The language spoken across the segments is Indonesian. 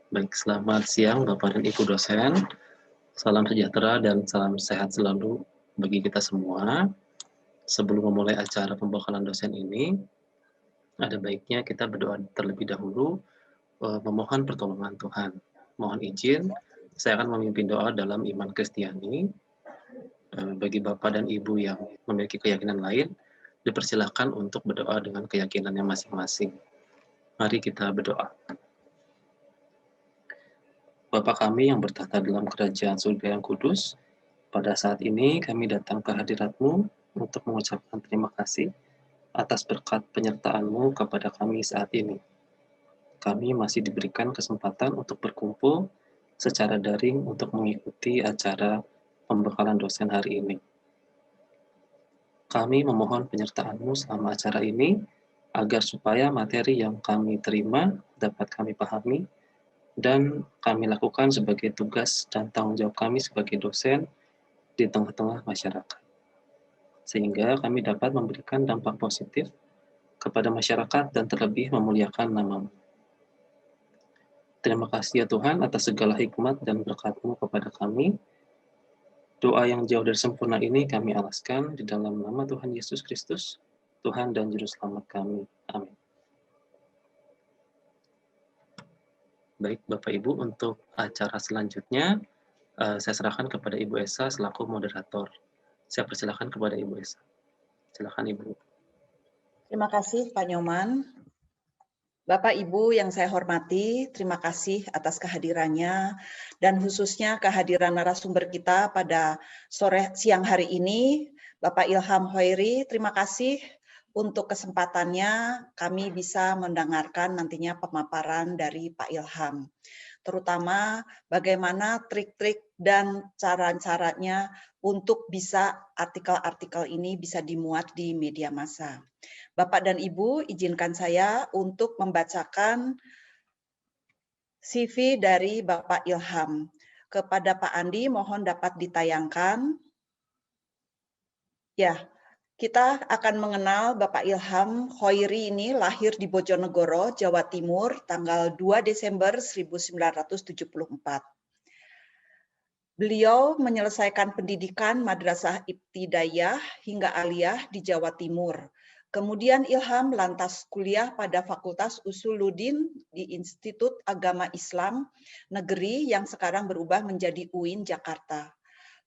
Baik, selamat siang Bapak dan Ibu dosen. Salam sejahtera dan salam sehat selalu bagi kita semua. Sebelum memulai acara pembekalan dosen ini, ada baiknya kita berdoa terlebih dahulu, memohon pertolongan Tuhan. Mohon izin, saya akan memimpin doa dalam iman Kristiani. Bagi Bapak dan Ibu yang memiliki keyakinan lain, dipersilahkan untuk berdoa dengan keyakinannya masing-masing. Mari kita berdoa. Bapa kami yang bertahta dalam kerajaan surga yang kudus, pada saat ini kami datang ke hadirat-Mu untuk mengucapkan terima kasih atas berkat penyertaan-Mu kepada kami saat ini. Kami masih diberikan kesempatan untuk berkumpul secara daring untuk mengikuti acara pembekalan dosen hari ini. Kami memohon penyertaan-Mu selama acara ini, agar supaya materi yang kami terima dapat kami pahami dan kami lakukan sebagai tugas dan tanggung jawab kami sebagai dosen di tengah-tengah masyarakat. Sehingga kami dapat memberikan dampak positif kepada masyarakat dan terlebih memuliakan nama-Mu. Terima kasih ya Tuhan atas segala hikmat dan berkat-Mu kepada kami. Doa yang jauh dari sempurna ini kami alaskan di dalam nama Tuhan Yesus Kristus, Tuhan dan Juru Selamat kami. Amin. Baik Bapak Ibu, untuk acara selanjutnya saya serahkan kepada Ibu Esa selaku moderator. Saya persilakan kepada Ibu Esa. Silakan Ibu. Terima kasih Pak Nyoman. Bapak Ibu yang saya hormati, terima kasih atas kehadirannya dan khususnya kehadiran narasumber kita pada siang hari ini, Bapak Ilham Hoiri. Terima kasih untuk kesempatannya kami bisa mendengarkan nantinya pemaparan dari Pak Ilham. Terutama bagaimana trik-trik dan cara-caranya untuk bisa artikel-artikel ini bisa dimuat di media massa. Bapak dan Ibu, izinkan saya untuk membacakan CV dari Bapak Ilham. Kepada Pak Andi, mohon dapat ditayangkan. Ya, kita akan mengenal Bapak Ilham Hoiri ini lahir di Bojonegoro, Jawa Timur, tanggal 2 Desember 1974. Beliau menyelesaikan pendidikan Madrasah Ibtidaiyah hingga aliyah di Jawa Timur. Kemudian Ilham lantas kuliah pada Fakultas Usuluddin di Institut Agama Islam Negeri yang sekarang berubah menjadi UIN Jakarta.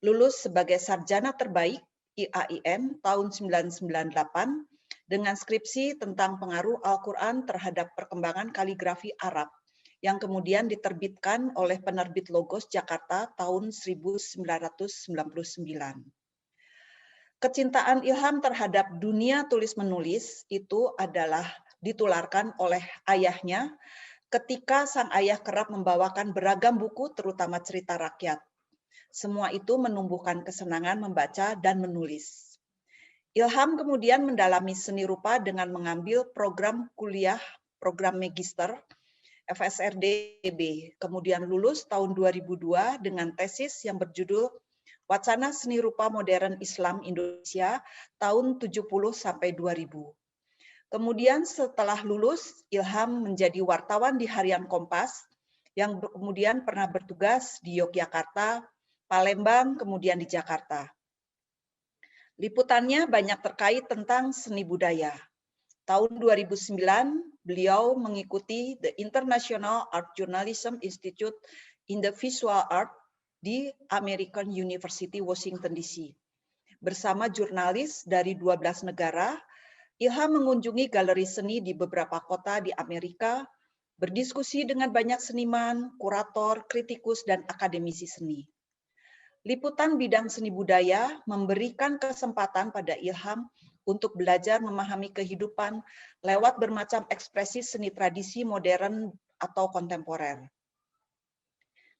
Lulus sebagai sarjana terbaik IAIN tahun 1998 dengan skripsi tentang pengaruh Al-Quran terhadap perkembangan kaligrafi Arab yang kemudian diterbitkan oleh penerbit Logos Jakarta tahun 1999. Kecintaan Ilham terhadap dunia tulis-menulis itu adalah ditularkan oleh ayahnya ketika sang ayah kerap membawakan beragam buku, terutama cerita rakyat. Semua itu menumbuhkan kesenangan membaca dan menulis. Ilham kemudian mendalami seni rupa dengan mengambil program kuliah, program magister, FSRDB, kemudian lulus tahun 2002 dengan tesis yang berjudul Wacana Seni Rupa Modern Islam Indonesia tahun 70-2000. Kemudian setelah lulus, Ilham menjadi wartawan di Harian Kompas yang kemudian pernah bertugas di Yogyakarta, Palembang, kemudian di Jakarta. Liputannya banyak terkait tentang seni budaya. Tahun 2009, beliau mengikuti The International Art Journalism Institute in the Visual Art di American University, Washington, D.C. Bersama jurnalis dari 12 negara, Ilham mengunjungi galeri seni di beberapa kota di Amerika, berdiskusi dengan banyak seniman, kurator, kritikus, dan akademisi seni. Liputan bidang seni budaya memberikan kesempatan pada Ilham untuk belajar memahami kehidupan lewat bermacam ekspresi seni tradisi modern atau kontemporer.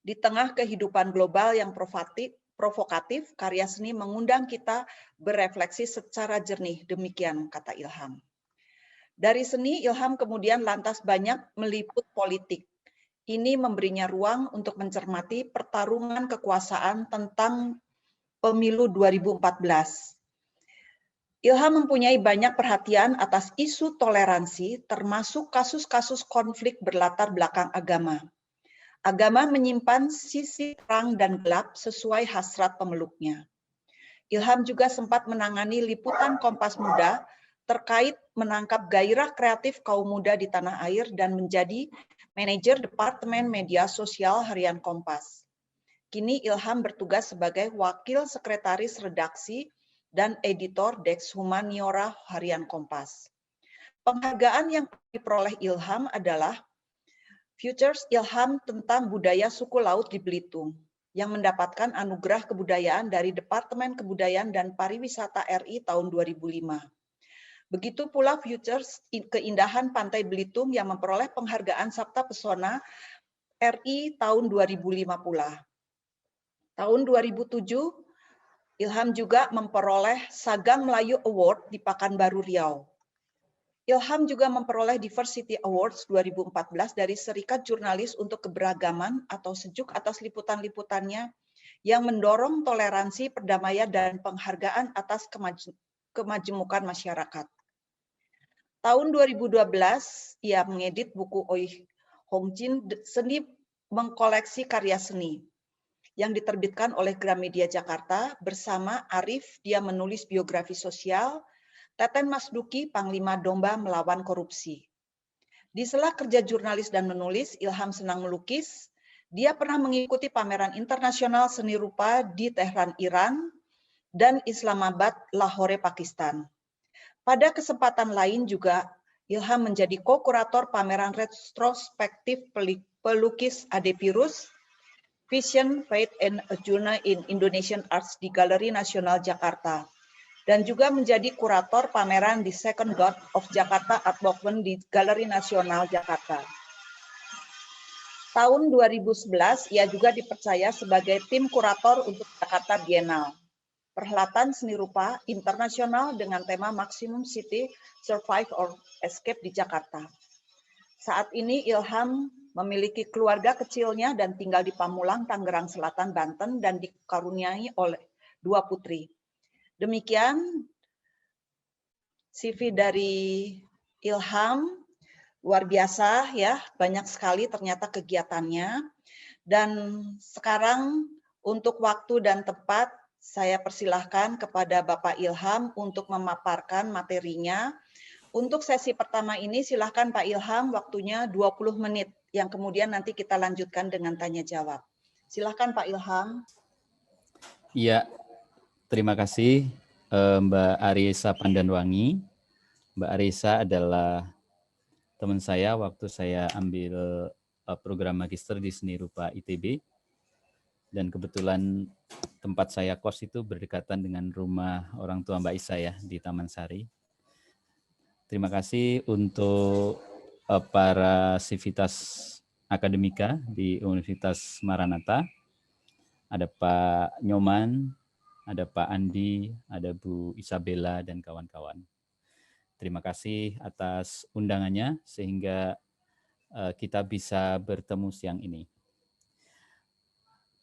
Di tengah kehidupan global yang provokatif, karya seni mengundang kita berefleksi secara jernih, demikian kata Ilham. Dari seni, Ilham kemudian lantas banyak meliput politik. Ini memberinya ruang untuk mencermati pertarungan kekuasaan tentang pemilu 2014. Ilham mempunyai banyak perhatian atas isu toleransi, termasuk kasus-kasus konflik berlatar belakang agama. Agama menyimpan sisi terang dan gelap sesuai hasrat pemeluknya. Ilham juga sempat menangani liputan Kompas Muda terkait menangkap gairah kreatif kaum muda di tanah air dan menjadi manajer Departemen Media Sosial Harian Kompas. Kini Ilham bertugas sebagai Wakil Sekretaris Redaksi dan Editor Dex Humaniora Harian Kompas. Penghargaan yang diperoleh Ilham adalah Futures Ilham tentang budaya suku laut di Belitung, yang mendapatkan anugerah kebudayaan dari Departemen Kebudayaan dan Pariwisata RI tahun 2005. Begitu pula Futures Keindahan Pantai Belitung yang memperoleh penghargaan Sabta Pesona RI tahun 2005 pula. Tahun 2007, Ilham juga memperoleh Sagam Melayu Award di Pekanbaru Riau. Ilham juga memperoleh Diversity Awards 2014 dari Serikat Jurnalis untuk Keberagaman atau Sejuk atas liputan-liputannya yang mendorong toleransi, perdamaian, dan penghargaan atas kemajemukan masyarakat. Tahun 2012, ia mengedit buku Oi Hongjin, Seni Mengkoleksi Karya Seni, yang diterbitkan oleh Gramedia Jakarta bersama Arif, dia menulis biografi sosial, Teten Masduki, Panglima Domba Melawan Korupsi. Di sela kerja jurnalis dan menulis, Ilham senang melukis. Dia pernah mengikuti pameran internasional seni rupa di Tehran, Iran, dan Islamabad, Lahore, Pakistan. Pada kesempatan lain juga, Ilham menjadi ko-kurator pameran retrospektif pelukis Ade Pirus, Vision, Faith, and a Journey in Indonesian Arts di Galeri Nasional Jakarta, dan juga menjadi kurator pameran di Second God of Jakarta Art Movement di Galeri Nasional Jakarta. Tahun 2011, ia juga dipercaya sebagai tim kurator untuk Jakarta Biennale, perhelatan seni rupa internasional dengan tema Maximum City, Survive or Escape di Jakarta. Saat ini Ilham memiliki keluarga kecilnya dan tinggal di Pamulang, Tangerang Selatan, Banten, dan dikaruniai oleh 2 putri. Demikian CV dari Ilham, luar biasa ya, banyak sekali ternyata kegiatannya. Dan sekarang untuk waktu dan tempat, saya persilahkan kepada Bapak Ilham untuk memaparkan materinya. Untuk sesi pertama ini silahkan Pak Ilham, waktunya 20 menit, yang kemudian nanti kita lanjutkan dengan tanya jawab. Silahkan Pak Ilham. Iya, terima kasih Mbak Arisa Pandanwangi. Mbak Arisa adalah teman saya waktu saya ambil program magister di seni rupa ITB. Dan kebetulan tempat saya kos itu berdekatan dengan rumah orang tua Mbak Isa ya, di Taman Sari. Terima kasih untuk para sivitas akademika di Universitas Maranatha. Ada Pak Nyoman, ada Pak Andi, ada Bu Isabella, dan kawan-kawan. Terima kasih atas undangannya sehingga kita bisa bertemu siang ini.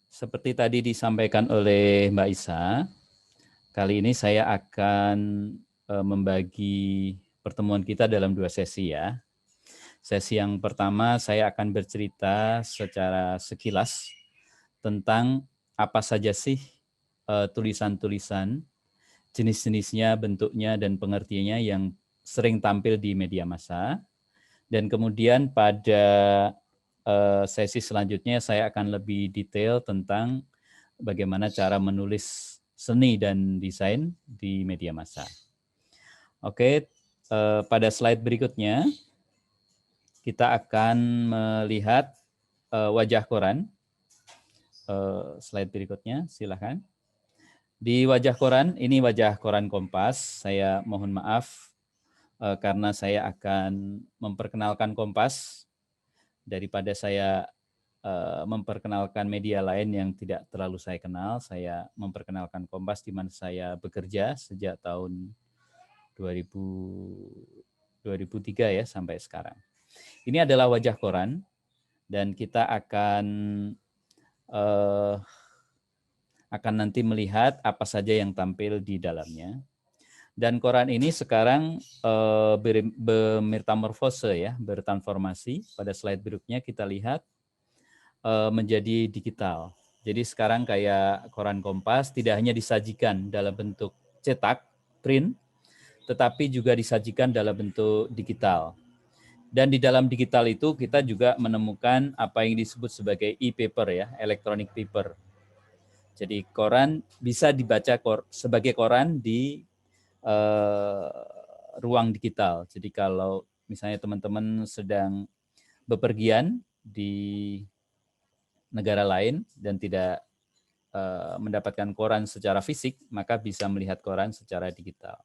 Seperti tadi disampaikan oleh Mbak Isa, kali ini saya akan membagi pertemuan kita dalam 2 sesi ya. Sesi yang pertama saya akan bercerita secara sekilas tentang apa saja sih tulisan-tulisan, jenis-jenisnya, bentuknya, dan pengertiannya yang sering tampil di media massa. Dan kemudian pada sesi selanjutnya saya akan lebih detail tentang bagaimana cara menulis seni dan desain di media massa. Oke, pada slide berikutnya kita akan melihat wajah koran. Slide berikutnya, silakan. Di wajah koran, ini wajah koran Kompas. Saya mohon maaf karena saya akan memperkenalkan Kompas daripada saya memperkenalkan media lain yang tidak terlalu saya kenal. Saya memperkenalkan Kompas di mana saya bekerja sejak tahun 2003 ya sampai sekarang. Ini adalah wajah koran dan kita akan nanti melihat apa saja yang tampil di dalamnya. Dan koran ini sekarang bermetamorfose ya, bertransformasi. Pada slide berikutnya kita lihat menjadi digital. Jadi sekarang kayak koran Kompas tidak hanya disajikan dalam bentuk cetak, print, tetapi juga disajikan dalam bentuk digital. Dan di dalam digital itu kita juga menemukan apa yang disebut sebagai e-paper ya, electronic paper. Jadi koran bisa dibaca sebagai koran di ruang digital. Jadi kalau misalnya teman-teman sedang bepergian di negara lain dan tidak mendapatkan koran secara fisik, maka bisa melihat koran secara digital.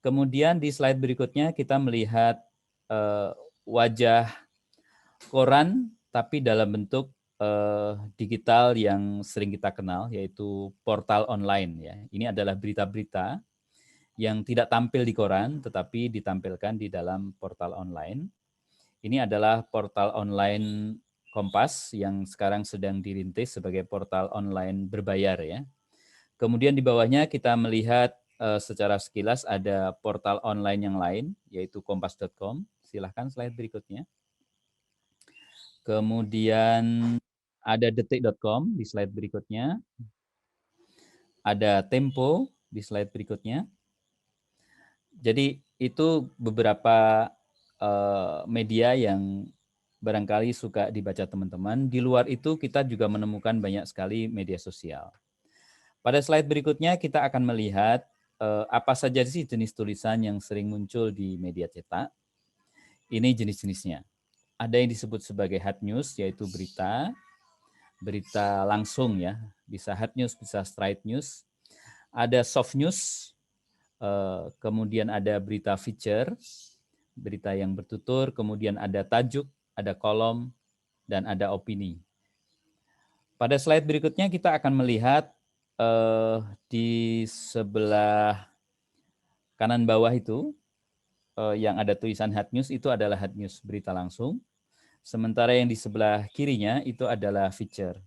Kemudian di slide berikutnya kita melihat wajah koran tapi dalam bentuk digital yang sering kita kenal, yaitu portal online ya. Ini adalah berita-berita yang tidak tampil di koran tetapi ditampilkan di dalam portal online. Ini adalah portal online Kompas yang sekarang sedang dirintis sebagai portal online berbayar ya. Kemudian di bawahnya kita melihat secara sekilas ada portal online yang lain yaitu kompas.com. Silahkan slide berikutnya. Kemudian ada detik.com di slide berikutnya. Ada Tempo di slide berikutnya. Jadi itu beberapa media yang barangkali suka dibaca teman-teman. Di luar itu kita juga menemukan banyak sekali media sosial. Pada slide berikutnya kita akan melihat apa saja sih jenis tulisan yang sering muncul di media cetak. Ini jenis-jenisnya. Ada yang disebut sebagai hard news, yaitu berita langsung ya, bisa hard news, bisa straight news. Ada soft news, kemudian ada berita feature, berita yang bertutur, kemudian ada tajuk, ada kolom, dan ada opini. Pada slide berikutnya kita akan melihat di sebelah kanan bawah itu yang ada tulisan hard news itu adalah hard news, berita langsung. Sementara yang di sebelah kirinya itu adalah feature.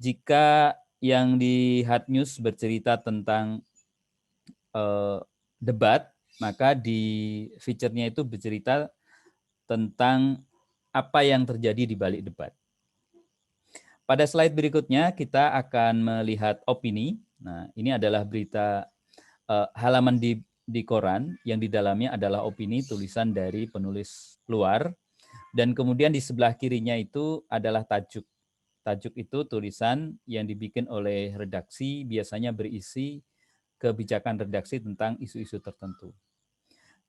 Jika yang di hard news bercerita tentang debat, maka di feature-nya itu bercerita tentang apa yang terjadi di balik debat. Pada slide berikutnya kita akan melihat opini. Nah, ini adalah berita halaman di koran yang di dalamnya adalah opini tulisan dari penulis luar. Dan kemudian di sebelah kirinya itu adalah tajuk. Tajuk itu tulisan yang dibikin oleh redaksi, biasanya berisi kebijakan redaksi tentang isu-isu tertentu.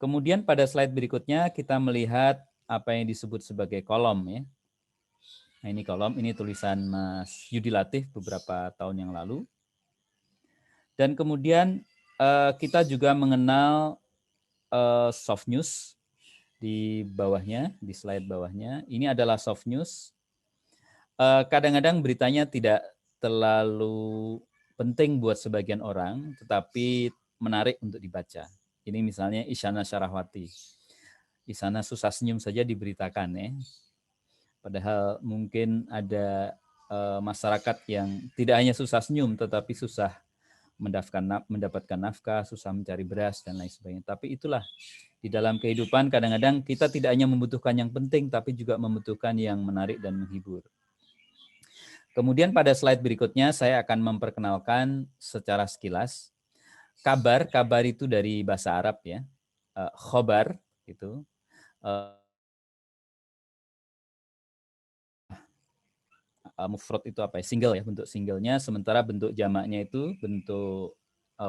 Kemudian pada slide berikutnya kita melihat apa yang disebut sebagai kolom ya. Nah, ini kolom, ini tulisan Mas Yudi Latif beberapa tahun yang lalu. Dan kemudian kita juga mengenal soft news di bawahnya, di slide bawahnya. Ini adalah soft news. Kadang-kadang beritanya tidak terlalu penting buat sebagian orang, tetapi menarik untuk dibaca. Ini misalnya Isyana Syarahwati. Isyana susah senyum saja diberitakan ya. Padahal mungkin ada masyarakat yang tidak hanya susah senyum, tetapi susah mendapatkan nafkah, susah mencari beras, dan lain sebagainya. Tapi itulah, di dalam kehidupan kadang-kadang kita tidak hanya membutuhkan yang penting, tapi juga membutuhkan yang menarik dan menghibur. Kemudian pada slide berikutnya saya akan memperkenalkan secara sekilas. Kabar itu dari bahasa Arab ya. Khobar itu. Mufrad itu apa ya? Single ya, bentuk singlenya, sementara bentuk jamaknya itu bentuk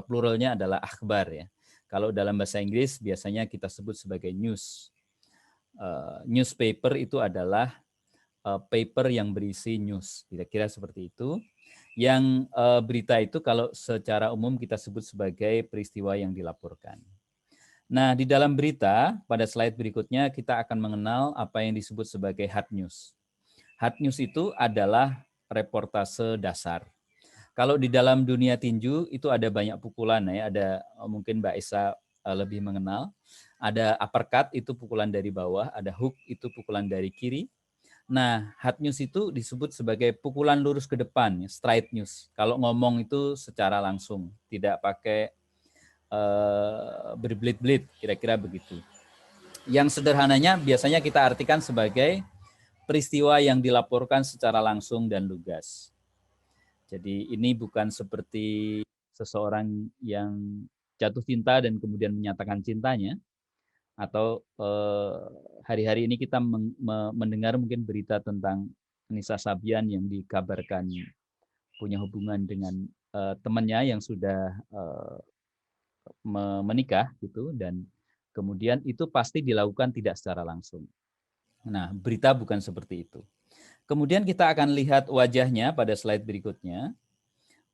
pluralnya adalah akhbar ya. Kalau dalam bahasa Inggris biasanya kita sebut sebagai news. Newspaper itu adalah paper yang berisi news, kira-kira seperti itu. Yang berita itu kalau secara umum kita sebut sebagai peristiwa yang dilaporkan. Nah, di dalam berita pada slide berikutnya kita akan mengenal apa yang disebut sebagai hard news. Hard news itu adalah reportase dasar. Kalau di dalam dunia tinju itu ada banyak pukulan ya, ada mungkin Mbak Esa lebih mengenal. Ada uppercut itu pukulan dari bawah, ada hook itu pukulan dari kiri. Nah, hard news itu disebut sebagai pukulan lurus ke depan, straight news. Kalau ngomong itu secara langsung, tidak pakai berbelit-belit, kira-kira begitu. Yang sederhananya biasanya kita artikan sebagai peristiwa yang dilaporkan secara langsung dan lugas. Jadi ini bukan seperti seseorang yang jatuh cinta dan kemudian menyatakan cintanya, atau hari-hari ini kita mendengar mungkin berita tentang Nisa Sabian yang dikabarkan punya hubungan dengan temannya yang sudah menikah gitu, dan kemudian itu pasti dilakukan tidak secara langsung. Nah, berita bukan seperti itu. Kemudian kita akan lihat wajahnya pada slide berikutnya.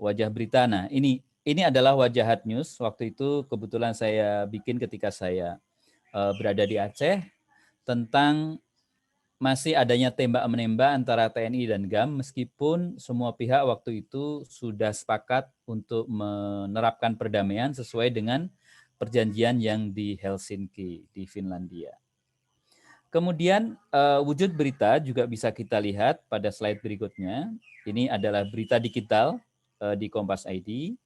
Wajah berita. Nah, ini adalah wajah Hard News. Waktu itu kebetulan saya bikin ketika saya berada di Aceh, tentang masih adanya tembak-menembak antara TNI dan GAM, meskipun semua pihak waktu itu sudah sepakat untuk menerapkan perdamaian sesuai dengan perjanjian yang di Helsinki, di Finlandia. Kemudian wujud berita juga bisa kita lihat pada slide berikutnya. Ini adalah berita digital di Kompas ID.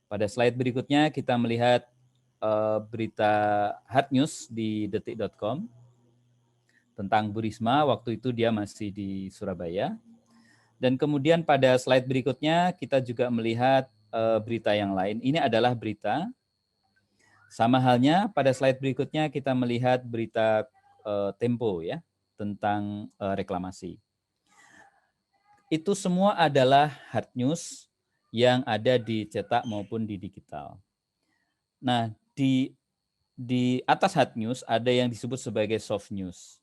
Pada slide berikutnya kita melihat berita Hard News di detik.com tentang Bu Risma, waktu itu dia masih di Surabaya. Dan kemudian pada slide berikutnya kita juga melihat berita yang lain. Ini adalah berita. Sama halnya pada slide berikutnya kita melihat berita Tempo ya, tentang reklamasi. Itu semua adalah hard news yang ada di cetak maupun di digital. Nah, di atas hard news ada yang disebut sebagai soft news.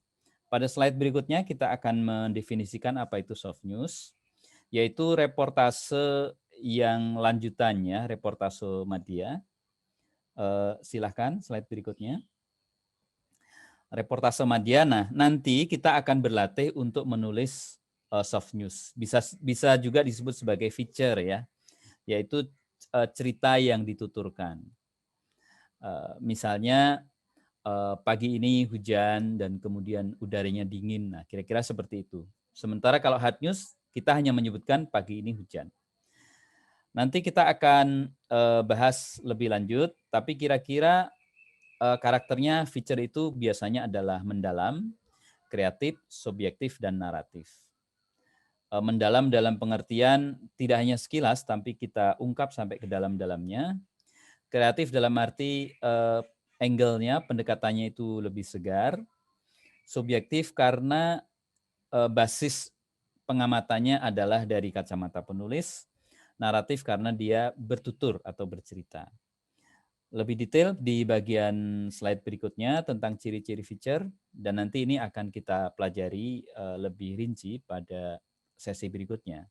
Pada slide berikutnya kita akan mendefinisikan apa itu soft news, yaitu reportase yang lanjutannya, reportase media. Silahkan slide berikutnya. Reportase media, nah nanti kita akan berlatih untuk menulis soft news. Bisa juga disebut sebagai feature ya, yaitu cerita yang dituturkan. Misalnya pagi ini hujan dan kemudian udaranya dingin. Nah, kira-kira seperti itu. Sementara kalau hard news, kita hanya menyebutkan pagi ini hujan. Nanti kita akan bahas lebih lanjut, tapi kira-kira karakternya feature itu biasanya adalah mendalam, kreatif, subjektif, dan naratif. Mendalam dalam pengertian tidak hanya sekilas, tapi kita ungkap sampai ke dalam-dalamnya. Kreatif dalam arti angle-nya, pendekatannya itu lebih segar. Subjektif karena basis pengamatannya adalah dari kacamata penulis. Naratif karena dia bertutur atau bercerita. Lebih detail di bagian slide berikutnya tentang ciri-ciri feature, dan nanti ini akan kita pelajari lebih rinci pada sesi berikutnya.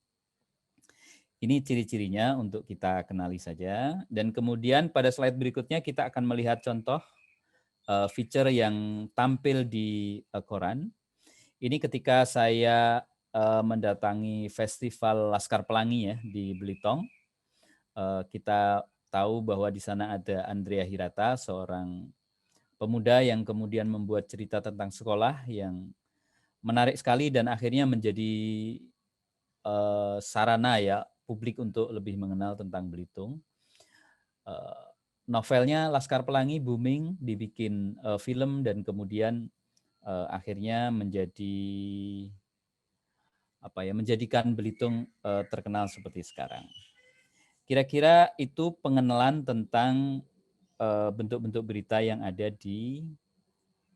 Ini ciri-cirinya untuk kita kenali saja. Dan kemudian pada slide berikutnya kita akan melihat contoh feature yang tampil di koran. Ini ketika saya mendatangi Festival Laskar Pelangi ya di Belitung. Kita tahu bahwa di sana ada Andrea Hirata, seorang pemuda yang kemudian membuat cerita tentang sekolah yang menarik sekali dan akhirnya menjadi sarana ya publik untuk lebih mengenal tentang Belitung. Novelnya Laskar Pelangi booming, dibikin film dan kemudian akhirnya menjadikan Belitung terkenal seperti sekarang. Kira-kira itu pengenalan tentang bentuk-bentuk berita yang ada di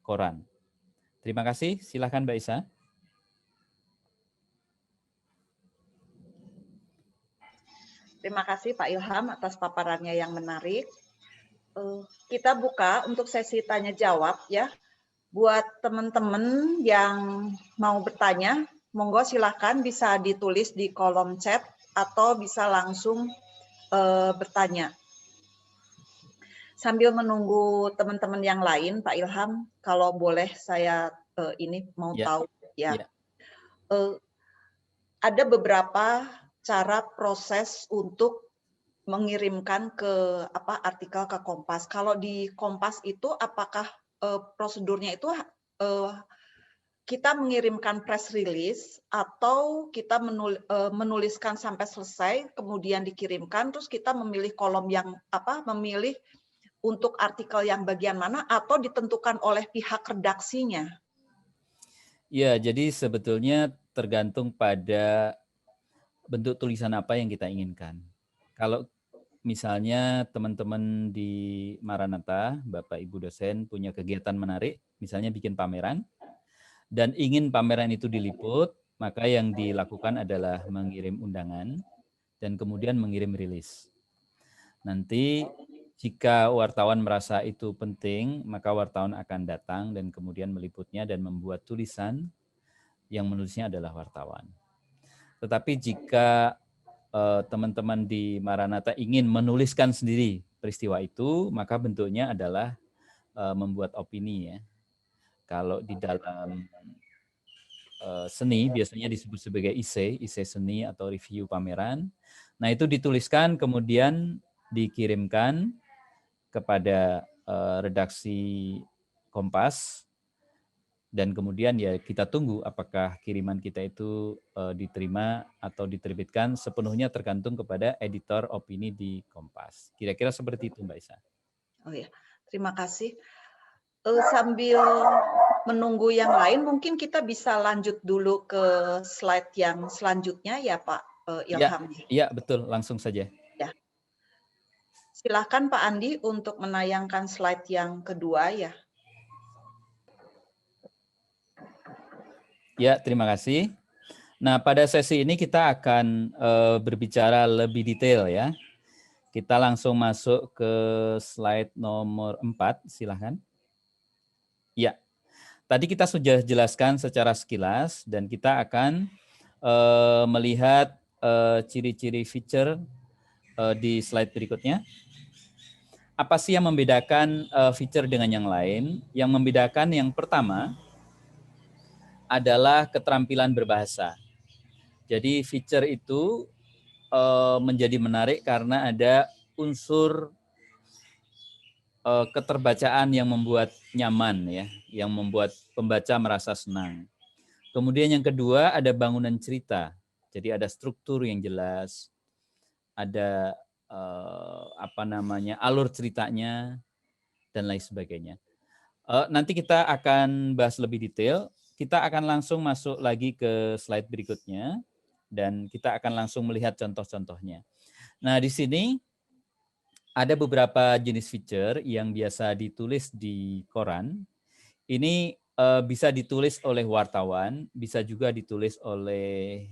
koran. Terima kasih, silakan Mbak Isa. Terima kasih Pak Ilham atas paparannya yang menarik. Kita buka untuk sesi tanya jawab ya. Buat teman-teman yang mau bertanya, monggo silakan bisa ditulis di kolom chat atau bisa langsung bertanya. Sambil menunggu teman-teman yang lain, Pak Ilham, kalau boleh saya ini mau tahu ya. Ada beberapa cara proses untuk mengirimkan ke artikel ke Kompas. Kalau di Kompas itu apakah prosedurnya itu kita mengirimkan press release atau kita menuliskan sampai selesai kemudian dikirimkan, terus kita memilih kolom yang memilih untuk artikel yang bagian mana atau ditentukan oleh pihak redaksinya? Ya, jadi sebetulnya tergantung pada bentuk tulisan apa yang kita inginkan. Kalau misalnya teman-teman di Maranatha, Bapak Ibu dosen punya kegiatan menarik, misalnya bikin pameran, dan ingin pameran itu diliput, maka yang dilakukan adalah mengirim undangan dan kemudian mengirim rilis. Nanti jika wartawan merasa itu penting, maka wartawan akan datang dan kemudian meliputnya dan membuat tulisan yang menulisnya adalah wartawan. Tetapi jika teman-teman di Maranatha ingin menuliskan sendiri peristiwa itu, maka bentuknya adalah membuat opini ya. Kalau di dalam seni biasanya disebut sebagai IC seni atau review pameran. Nah, itu dituliskan kemudian dikirimkan kepada redaksi Kompas dan kemudian ya kita tunggu apakah kiriman kita itu diterima atau diterbitkan, sepenuhnya tergantung kepada editor opini di Kompas. Kira-kira seperti itu Mbak Isa. Oh ya, terima kasih. Sambil menunggu yang lain, mungkin kita bisa lanjut dulu ke slide yang selanjutnya ya Pak Ilham. Ya, betul, langsung saja. Ya. Silakan Pak Andi untuk menayangkan slide yang kedua ya. Ya, terima kasih. Nah, pada sesi ini kita akan berbicara lebih detail ya. Kita langsung masuk ke slide nomor 4, silahkan. Ya, tadi kita sudah jelaskan secara sekilas dan kita akan melihat ciri-ciri feature di slide berikutnya. Apa sih yang membedakan feature dengan yang lain? Yang membedakan yang pertama adalah keterampilan berbahasa. Jadi feature itu menjadi menarik karena ada unsur keterbacaan yang membuat nyaman ya, yang membuat pembaca merasa senang. Kemudian yang kedua ada bangunan cerita. Jadi ada struktur yang jelas, ada alur ceritanya dan lain sebagainya. Nanti kita akan bahas lebih detail. Kita akan langsung masuk lagi ke slide berikutnya dan kita akan langsung melihat contoh-contohnya. Nah, di sini ada beberapa jenis feature yang biasa ditulis di koran. Ini bisa ditulis oleh wartawan, bisa juga ditulis oleh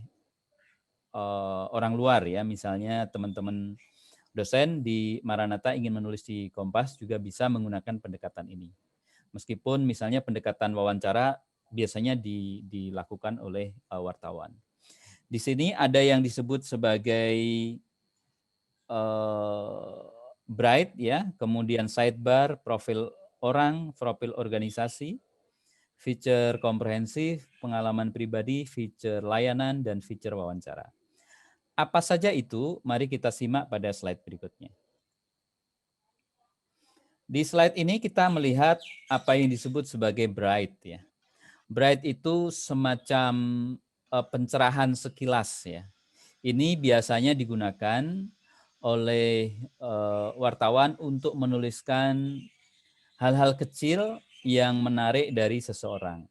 orang luar ya. Misalnya teman-teman dosen di Maranatha ingin menulis di Kompas juga bisa menggunakan pendekatan ini. Meskipun misalnya pendekatan wawancara biasanya dilakukan oleh wartawan. Di sini ada yang disebut sebagai bright ya, kemudian sidebar, profil orang, profil organisasi, feature komprehensif, pengalaman pribadi, feature layanan, dan feature wawancara. Apa saja itu? Mari kita simak pada slide berikutnya. Di slide ini kita melihat apa yang disebut sebagai bright ya. Bright itu semacam pencerahan sekilas ya. Ini biasanya digunakan oleh wartawan untuk menuliskan hal-hal kecil yang menarik dari seseorang.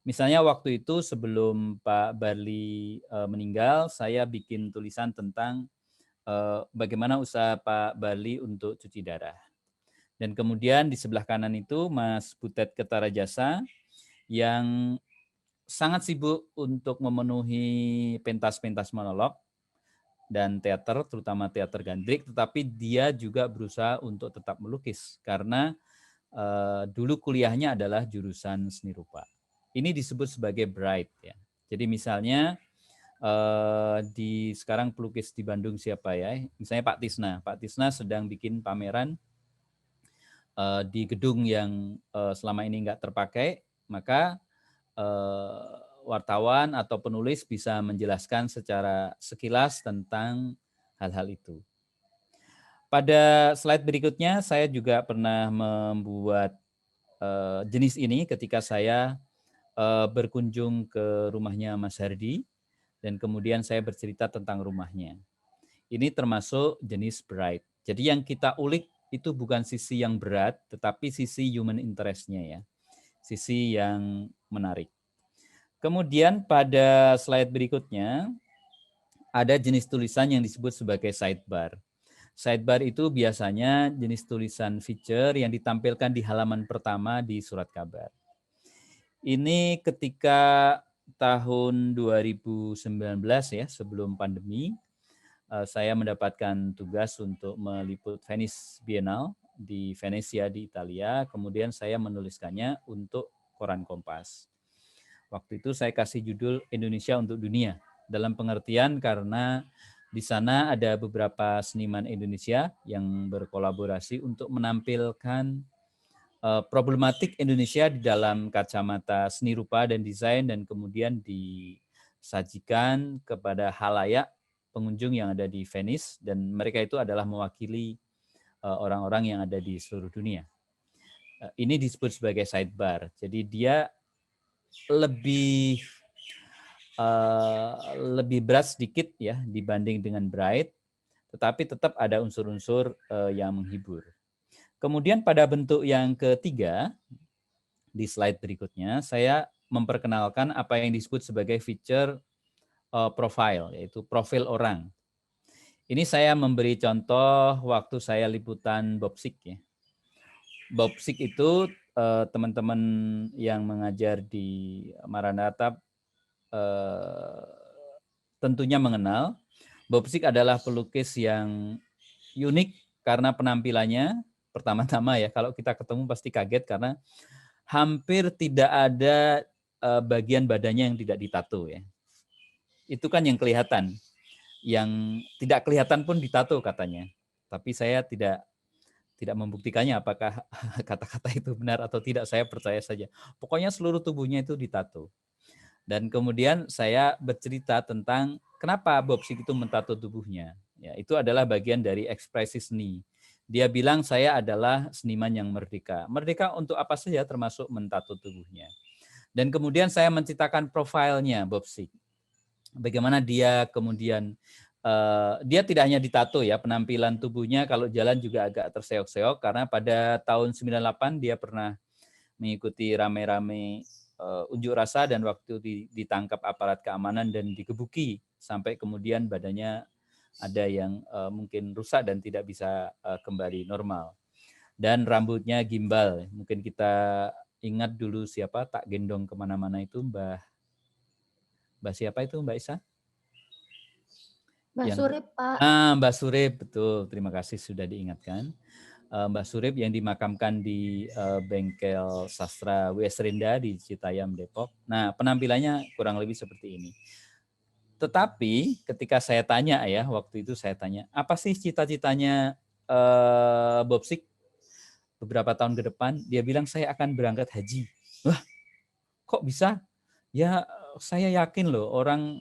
Misalnya waktu itu sebelum Pak Barli meninggal, saya bikin tulisan tentang bagaimana usaha Pak Barli untuk cuci darah. Dan kemudian di sebelah kanan itu Mas Butet Ketarajasa yang sangat sibuk untuk memenuhi pentas-pentas monolog dan teater, terutama teater gandrik, tetapi dia juga berusaha untuk tetap melukis karena dulu kuliahnya adalah jurusan seni rupa. Ini disebut sebagai bright ya. Jadi misalnya di sekarang pelukis di Bandung siapa ya? Misalnya Pak Tisna. Pak Tisna sedang bikin pameran di gedung yang selama ini nggak terpakai, maka wartawan atau penulis bisa menjelaskan secara sekilas tentang hal-hal itu. Pada slide berikutnya saya juga pernah membuat jenis ini ketika saya berkunjung ke rumahnya Mas Hardi dan kemudian saya bercerita tentang rumahnya. Ini termasuk jenis bright. Jadi yang kita ulik itu bukan sisi yang berat, tetapi sisi human interest-nya ya, sisi yang menarik. Kemudian pada slide berikutnya ada jenis tulisan yang disebut sebagai sidebar. Sidebar itu biasanya jenis tulisan feature yang ditampilkan di halaman pertama di surat kabar. Ini ketika tahun 2019 ya, sebelum pandemi, saya mendapatkan tugas untuk meliput Venice Biennale di Venesia di Italia, kemudian saya menuliskannya untuk koran Kompas. Waktu itu saya kasih judul Indonesia untuk Dunia, dalam pengertian karena di sana ada beberapa seniman Indonesia yang berkolaborasi untuk menampilkan problematik Indonesia di dalam kacamata seni rupa dan desain, dan kemudian disajikan kepada halayak pengunjung yang ada di Venice, dan mereka itu adalah mewakili orang-orang yang ada di seluruh dunia. Ini disebut sebagai sidebar. Jadi dia lebih berat sedikit ya dibanding dengan Bright, tetapi tetap ada unsur-unsur yang menghibur. Kemudian pada bentuk yang ketiga, di slide berikutnya, saya memperkenalkan apa yang disebut sebagai feature profile, yaitu profil orang. Ini saya memberi contoh waktu saya liputan Bobsik ya. Bobsik itu teman-teman yang mengajar di Maranatha tentunya mengenal. Bobsik adalah pelukis yang unik karena penampilannya, pertama-tama ya, kalau kita ketemu pasti kaget karena hampir tidak ada bagian badannya yang tidak ditato ya. Itu kan yang kelihatan. Yang tidak kelihatan pun ditato katanya. Tapi saya tidak membuktikannya apakah kata-kata itu benar atau tidak, saya percaya saja. Pokoknya seluruh tubuhnya itu ditato. Dan kemudian saya bercerita tentang kenapa Bobsik itu mentato tubuhnya. Ya, itu adalah bagian dari ekspresi seni. Dia bilang saya adalah seniman yang merdeka. Merdeka untuk apa saja termasuk mentato tubuhnya. Dan kemudian saya menceritakan profilnya Bobsik. Bagaimana dia kemudian, dia tidak hanya ditato ya, penampilan tubuhnya kalau jalan juga agak terseok-seok, karena pada tahun 98 dia pernah mengikuti rame-rame unjuk rasa dan waktu ditangkap aparat keamanan dan digebuki sampai kemudian badannya ada yang mungkin rusak dan tidak bisa kembali normal. Dan rambutnya gimbal. Mungkin kita ingat dulu siapa tak gendong kemana-mana itu Mbah siapa itu Mbak Isa? Mbak Surip, Pak. Mbak Surip, betul. Terima kasih sudah diingatkan. Mbak Surip yang dimakamkan di bengkel sastra W.S. Rinda di Citayam, Depok. Nah, penampilannya kurang lebih seperti ini. Tetapi ketika saya tanya ya, waktu itu saya tanya, apa sih cita-citanya Bobsik beberapa tahun ke depan? Dia bilang saya akan berangkat haji. Wah, kok bisa? Ya, saya yakin loh orang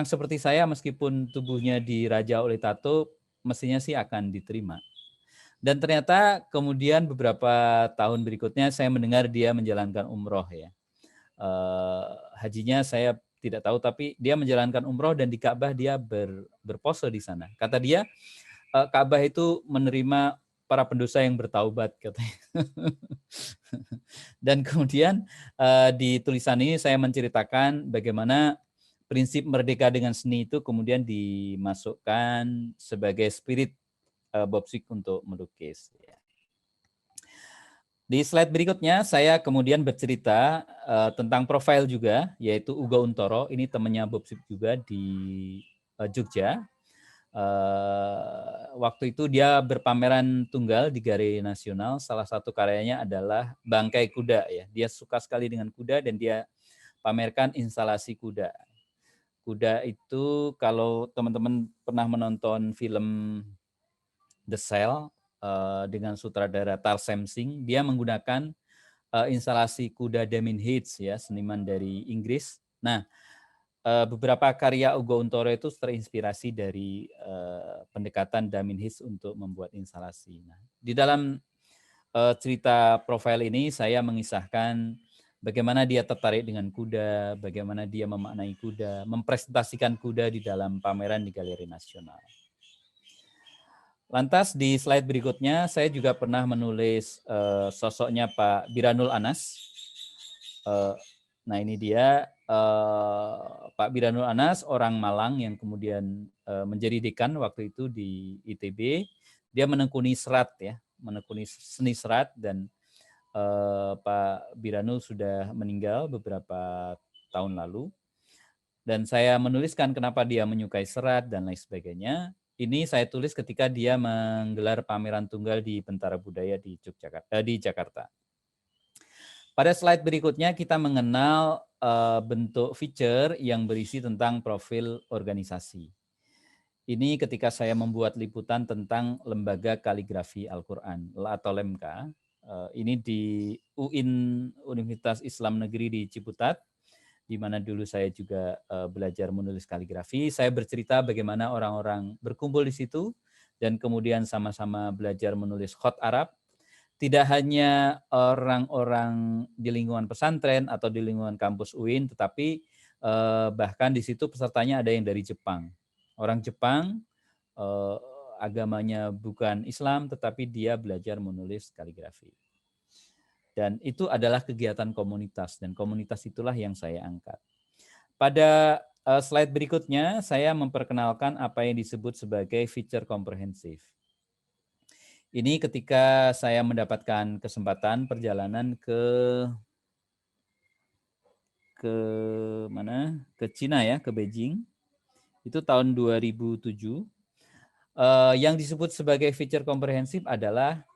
seperti saya meskipun tubuhnya diraja oleh tato, mestinya sih akan diterima. Dan ternyata kemudian beberapa tahun berikutnya saya mendengar dia menjalankan umroh ya. Hajinya saya tidak tahu, tapi dia menjalankan umroh dan di Ka'bah dia berpose di sana. Kata dia, Ka'bah itu menerima para pendosa yang bertaubat katanya. Dan kemudian di tulisan ini saya menceritakan bagaimana prinsip merdeka dengan seni itu kemudian dimasukkan sebagai spirit Bobsik untuk melukis. Di slide berikutnya saya kemudian bercerita tentang profil juga, yaitu Ugo Untoro. Ini temannya Bobsik juga di Jogja. Waktu itu dia berpameran tunggal di Galeri Nasional. Salah satu karyanya adalah bangkai kuda ya. Dia suka sekali dengan kuda dan dia pamerkan instalasi kuda. Kuda itu kalau teman-teman pernah menonton film The Cell dengan sutradara Tarsem Singh, dia menggunakan instalasi kuda Damien Hirst ya, seniman dari Inggris. Nah, beberapa karya Ugo Untoro itu terinspirasi dari pendekatan Damien Hirst untuk membuat instalasi. Nah, di dalam cerita profil ini saya mengisahkan bagaimana dia tertarik dengan kuda, bagaimana dia memaknai kuda, mempresentasikan kuda di dalam pameran di Galeri Nasional. Lantas di slide berikutnya saya juga pernah menulis sosoknya Pak Biranul Anas. Nah ini dia Pak Biranul Anas, orang Malang yang kemudian menjadi dekan waktu itu di ITB. Dia menekuni serat ya, menekuni seni serat, dan Pak Biranul sudah meninggal beberapa tahun lalu. Dan saya menuliskan kenapa dia menyukai serat dan lain sebagainya. Ini saya tulis ketika dia menggelar pameran tunggal di Bentara Budaya di Jakarta. Pada slide berikutnya kita mengenal bentuk feature yang berisi tentang profil organisasi. Ini ketika saya membuat liputan tentang Lembaga Kaligrafi Al-Quran atau LEMK. Ini di UIN, Universitas Islam Negeri di Ciputat, di mana dulu saya juga belajar menulis kaligrafi. Saya bercerita bagaimana orang-orang berkumpul di situ dan kemudian sama-sama belajar menulis khot Arab. Tidak hanya orang-orang di lingkungan pesantren atau di lingkungan kampus UIN, tetapi bahkan di situ pesertanya ada yang dari Jepang. Orang Jepang, agamanya bukan Islam, tetapi dia belajar menulis kaligrafi. Dan itu adalah kegiatan komunitas, dan komunitas itulah yang saya angkat. Pada slide berikutnya, saya memperkenalkan apa yang disebut sebagai feature komprehensif. Ini ketika saya mendapatkan kesempatan perjalanan ke mana? Ke Cina ya, ke Beijing. Itu tahun 2007. Yang disebut sebagai feature komprehensif adalah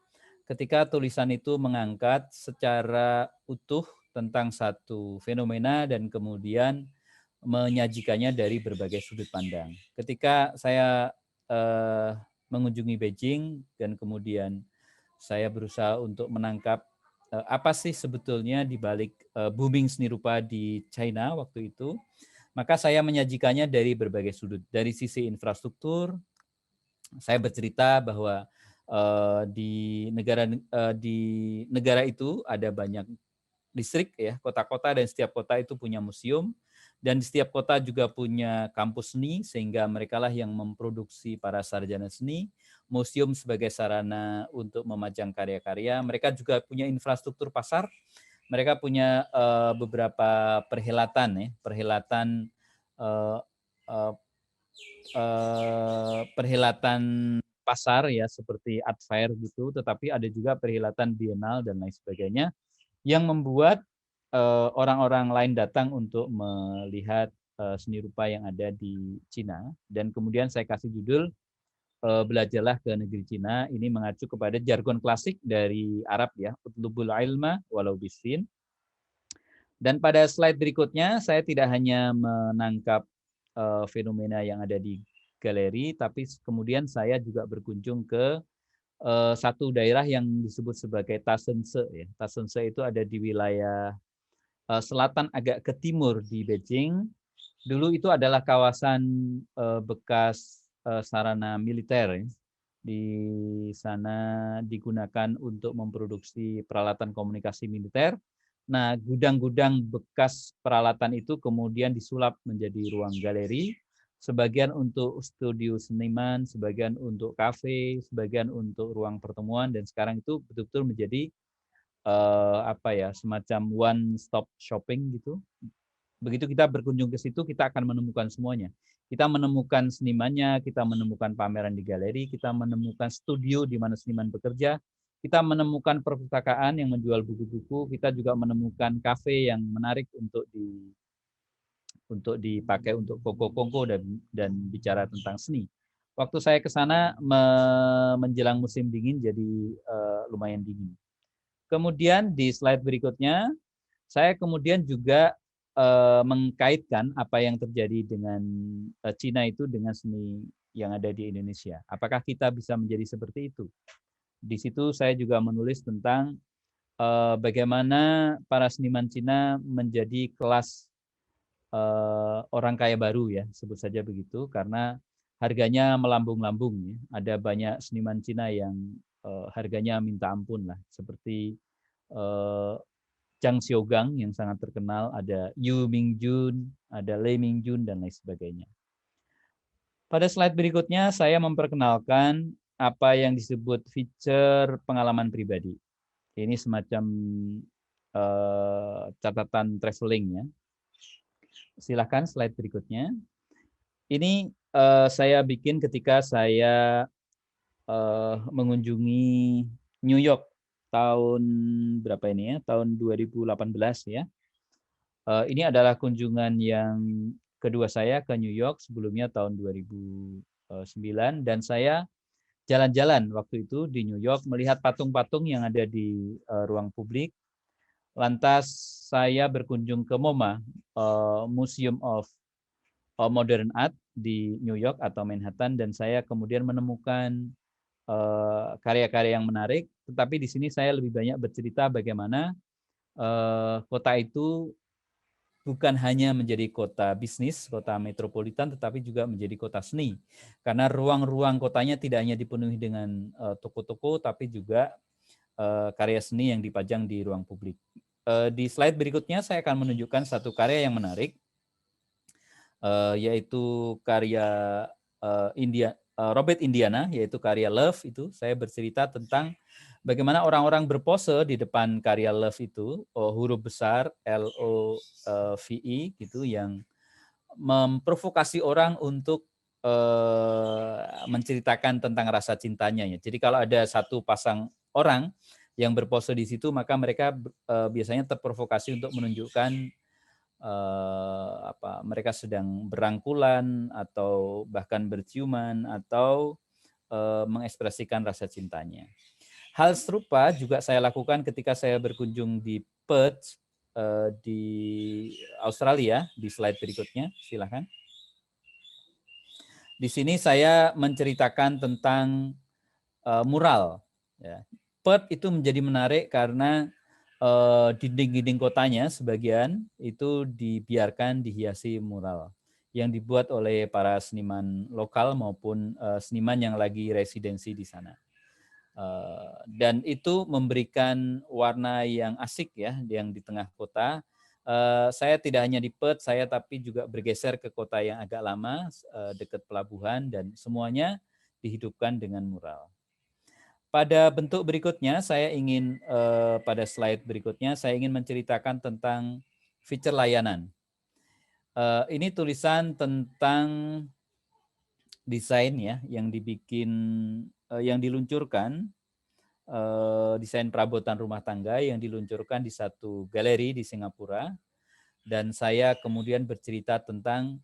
ketika tulisan itu mengangkat secara utuh tentang satu fenomena dan kemudian menyajikannya dari berbagai sudut pandang. Ketika saya mengunjungi Beijing dan kemudian saya berusaha untuk menangkap apa sih sebetulnya di balik booming seni rupa di China waktu itu, maka saya menyajikannya dari berbagai sudut. Dari sisi infrastruktur, saya bercerita bahwa di negara itu ada banyak distrik ya, kota-kota, dan setiap kota itu punya museum, dan di setiap kota juga punya kampus seni, sehingga merekalah yang memproduksi para sarjana seni. Museum sebagai sarana untuk memajang karya-karya. Mereka juga punya infrastruktur pasar. Mereka punya beberapa perhelatan ya, perhelatan pasar ya, seperti art fair gitu, tetapi ada juga perhelatan bienal dan lain sebagainya yang membuat orang-orang lain datang untuk melihat seni rupa yang ada di Cina. Dan kemudian saya kasih judul Belajarlah ke Negeri Cina. Ini mengacu kepada jargon klasik dari Arab ya, utlubul ilma walau bisin. Dan pada slide berikutnya saya tidak hanya menangkap fenomena yang ada di galeri, tapi kemudian saya juga berkunjung ke satu daerah yang disebut sebagai Tasense ya. Tasense itu ada di wilayah selatan agak ke timur di Beijing. Dulu itu adalah kawasan bekas sarana militer ya. Di sana digunakan untuk memproduksi peralatan komunikasi militer. Nah, gudang-gudang bekas peralatan itu kemudian disulap menjadi ruang galeri, sebagian untuk studio seniman, sebagian untuk kafe, sebagian untuk ruang pertemuan, dan sekarang itu betul-betul menjadi semacam one stop shopping gitu. Begitu kita berkunjung ke situ, kita akan menemukan semuanya. Kita menemukan senimannya, kita menemukan pameran di galeri, kita menemukan studio di mana seniman bekerja, kita menemukan perpustakaan yang menjual buku-buku, kita juga menemukan kafe yang menarik untuk dipakai untuk kongko-kongko dan bicara tentang seni. Waktu saya ke sana menjelang musim dingin, jadi lumayan dingin. Kemudian di slide berikutnya, saya kemudian juga mengkaitkan apa yang terjadi dengan Cina itu dengan seni yang ada di Indonesia. Apakah kita bisa menjadi seperti itu? Di situ saya juga menulis tentang bagaimana para seniman Cina menjadi kelas orang kaya baru ya, sebut saja begitu, karena harganya melambung-lambung ya. Ada banyak seniman Cina yang harganya minta ampun lah, seperti Zhang Xiaogang yang sangat terkenal, ada Yu Mingjun, ada Lei Mingjun, dan lain sebagainya. Pada slide berikutnya, saya memperkenalkan apa yang disebut feature pengalaman pribadi. Ini semacam catatan traveling ya. Silahkan slide berikutnya. Ini saya bikin ketika saya mengunjungi New York tahun berapa ini ya? Tahun 2018 ya. Ini adalah kunjungan yang kedua saya ke New York, sebelumnya tahun 2009, dan saya jalan-jalan waktu itu di New York melihat patung-patung yang ada di ruang publik. Lantas saya berkunjung ke MoMA, Museum of Modern Art di New York atau Manhattan, dan saya kemudian menemukan karya-karya yang menarik. Tetapi di sini saya lebih banyak bercerita bagaimana kota itu bukan hanya menjadi kota bisnis, kota metropolitan, tetapi juga menjadi kota seni. Karena ruang-ruang kotanya tidak hanya dipenuhi dengan toko-toko, tapi juga karya seni yang dipajang di ruang publik. Di slide berikutnya saya akan menunjukkan satu karya yang menarik, yaitu karya Robert Indiana, yaitu karya Love. Itu saya bercerita tentang bagaimana orang-orang berpose di depan karya Love itu, huruf besar LOVE gitu, yang memprovokasi orang untuk menceritakan tentang rasa cintanya. Jadi kalau ada satu pasang orang yang berpose di situ, maka mereka biasanya terprovokasi untuk menunjukkan mereka sedang berangkulan atau bahkan berciuman atau mengekspresikan rasa cintanya. Hal serupa juga saya lakukan ketika saya berkunjung di Perth di Australia. Di slide berikutnya, silakan. Di sini saya menceritakan tentang mural. Ya. Perth itu menjadi menarik karena dinding-dinding kotanya sebagian itu dibiarkan dihiasi mural yang dibuat oleh para seniman lokal maupun seniman yang lagi residensi di sana. Dan itu memberikan warna yang asik ya, yang di tengah kota. Saya tidak hanya di Perth, saya tapi juga bergeser ke kota yang agak lama, dekat pelabuhan, dan semuanya dihidupkan dengan mural. Pada bentuk berikutnya, saya ingin pada slide berikutnya, saya ingin menceritakan tentang fitur layanan. Ini tulisan tentang desain ya, yang dibikin, yang diluncurkan, desain perabotan rumah tangga yang diluncurkan di satu galeri di Singapura, dan saya kemudian bercerita tentang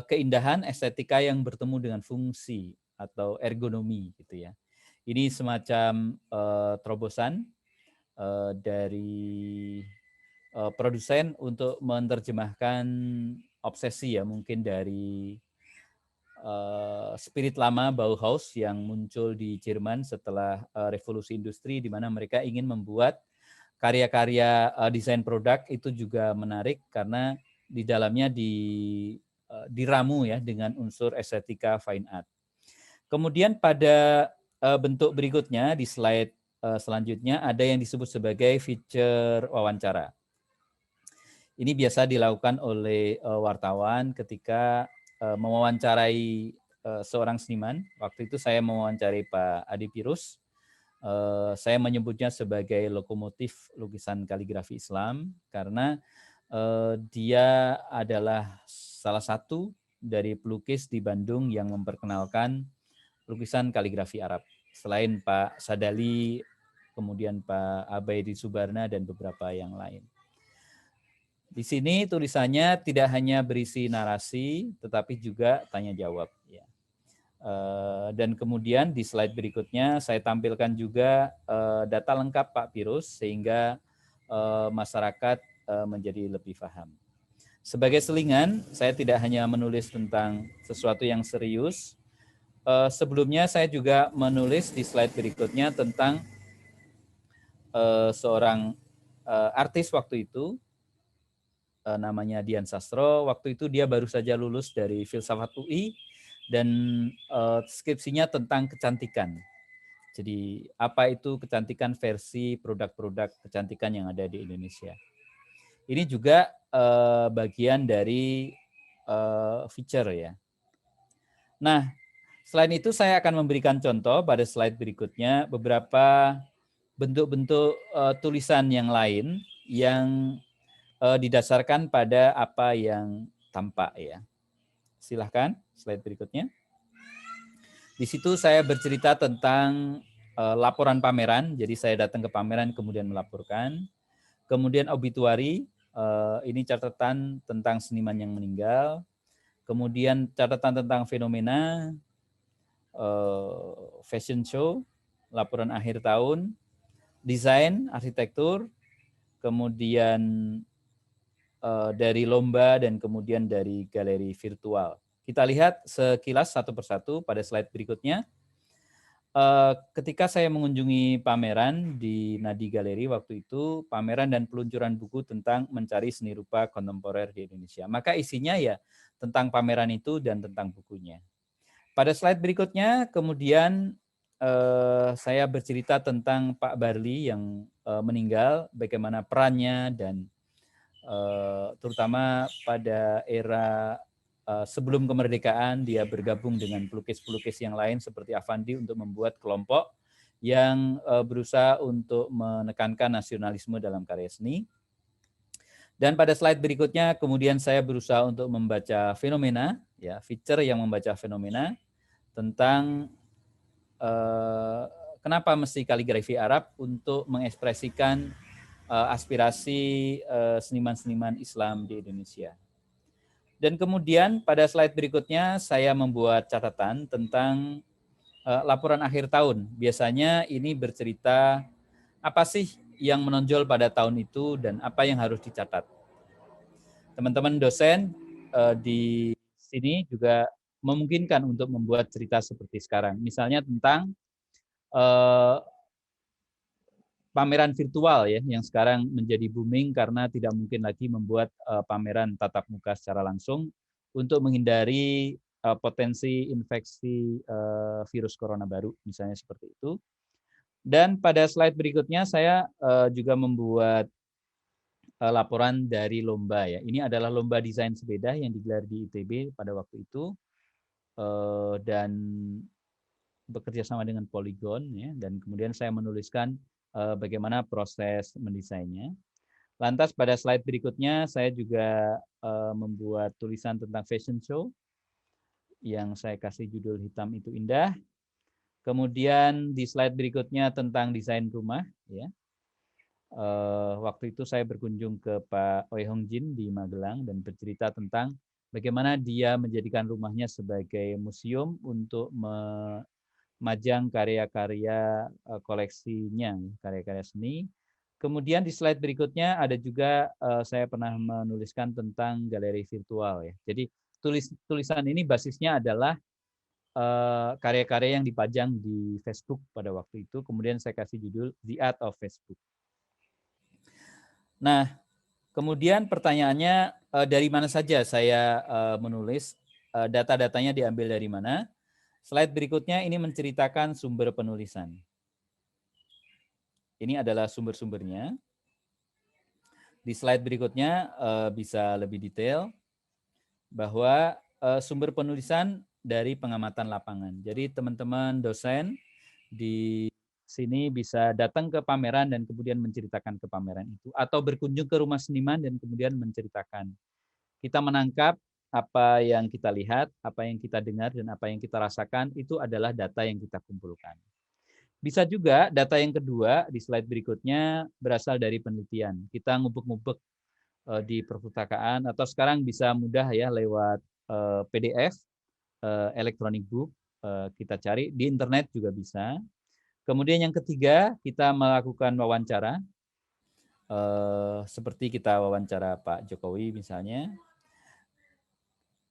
keindahan estetika yang bertemu dengan fungsi atau ergonomi gitu ya. Ini semacam terobosan dari produsen untuk menerjemahkan obsesi ya, mungkin dari spirit lama Bauhaus yang muncul di Jerman setelah revolusi industri, di mana mereka ingin membuat karya-karya desain produk itu juga menarik karena di dalamnya diramu ya dengan unsur estetika fine art. Kemudian pada bentuk berikutnya di slide selanjutnya ada yang disebut sebagai feature wawancara. Ini biasa dilakukan oleh wartawan ketika mewawancarai seorang seniman. Waktu itu saya mewawancarai Pak Adi Pirus. Saya menyebutnya sebagai lokomotif lukisan kaligrafi Islam karena dia adalah salah satu dari pelukis di Bandung yang memperkenalkan lukisan kaligrafi Arab. Selain Pak Sadali, kemudian Pak Abaidi Subarna, dan beberapa yang lain. Di sini tulisannya tidak hanya berisi narasi, tetapi juga tanya jawab. Ya. Dan kemudian di slide berikutnya saya tampilkan juga data lengkap Pak Pirus sehingga masyarakat menjadi lebih paham. Sebagai selingan, saya tidak hanya menulis tentang sesuatu yang serius. Sebelumnya saya juga menulis di slide berikutnya tentang seorang artis waktu itu, namanya Dian Sastro. Waktu itu dia baru saja lulus dari Filsafat UI dan skripsinya tentang kecantikan. Jadi apa itu kecantikan versi produk-produk kecantikan yang ada di Indonesia. Ini juga bagian dari feature ya. Nah, selain itu saya akan memberikan contoh pada slide berikutnya beberapa bentuk-bentuk tulisan yang lain yang didasarkan pada apa yang tampak ya. Silahkan slide berikutnya. Di situ saya bercerita tentang laporan pameran, jadi saya datang ke pameran kemudian melaporkan. Kemudian obituari, ini catatan tentang seniman yang meninggal. Kemudian catatan tentang fenomena, fashion show, laporan akhir tahun, desain, arsitektur, kemudian dari lomba, dan kemudian dari galeri virtual. Kita lihat sekilas satu persatu pada slide berikutnya. Ketika saya mengunjungi pameran di Nadi Galeri waktu itu, pameran dan peluncuran buku tentang mencari seni rupa kontemporer di Indonesia. Maka isinya ya tentang pameran itu dan tentang bukunya. Pada slide berikutnya, kemudian saya bercerita tentang Pak Barli yang meninggal, bagaimana perannya, dan terutama pada era sebelum kemerdekaan dia bergabung dengan pelukis-pelukis yang lain seperti Avandi untuk membuat kelompok yang berusaha untuk menekankan nasionalisme dalam karya seni. Dan pada slide berikutnya kemudian saya berusaha untuk membaca fenomena, ya, feature yang membaca fenomena tentang kenapa mesti kaligrafi Arab untuk mengekspresikan aspirasi seniman-seniman Islam di Indonesia. Dan kemudian pada slide berikutnya saya membuat catatan tentang laporan akhir tahun. Biasanya ini bercerita apa sih yang menonjol pada tahun itu dan apa yang harus dicatat. Teman-teman dosen di sini juga memungkinkan untuk membuat cerita seperti sekarang. Misalnya tentang pameran virtual ya, yang sekarang menjadi booming karena tidak mungkin lagi membuat pameran tatap muka secara langsung untuk menghindari potensi infeksi virus corona baru, misalnya seperti itu. Dan pada slide berikutnya saya juga membuat laporan dari lomba ya. Ini adalah lomba desain sepeda yang digelar di ITB pada waktu itu dan bekerja sama dengan Polygon ya, dan kemudian saya menuliskan bagaimana proses mendesainnya. Lantas pada slide berikutnya saya juga membuat tulisan tentang fashion show yang saya kasih judul Hitam Itu Indah. Kemudian di slide berikutnya tentang desain rumah ya. Waktu itu saya berkunjung ke Pak Oi Hong Jin di Magelang dan bercerita tentang bagaimana dia menjadikan rumahnya sebagai museum untuk memajang karya-karya koleksinya, karya-karya seni. Kemudian di slide berikutnya ada juga saya pernah menuliskan tentang galeri virtual ya. Jadi tulisan ini basisnya adalah karya-karya yang dipajang di Facebook pada waktu itu. Kemudian saya kasih judul The Art of Facebook. Nah, kemudian pertanyaannya dari mana saja saya menulis, data-datanya diambil dari mana? Slide berikutnya ini menceritakan sumber penulisan. Ini adalah sumber-sumbernya. Di slide berikutnya bisa lebih detail bahwa sumber penulisan dari pengamatan lapangan. Jadi teman-teman dosen di sini bisa datang ke pameran dan kemudian menceritakan ke pameran itu, atau berkunjung ke rumah seniman dan kemudian menceritakan. Kita menangkap apa yang kita lihat, apa yang kita dengar, dan apa yang kita rasakan, itu adalah data yang kita kumpulkan. Bisa juga data yang kedua di slide berikutnya berasal dari penelitian. Kita ngubek-ngubek di perpustakaan, atau sekarang bisa mudah ya lewat PDF, electronic book, kita cari di internet juga bisa. Kemudian yang ketiga, kita melakukan wawancara, seperti kita wawancara Pak Jokowi misalnya.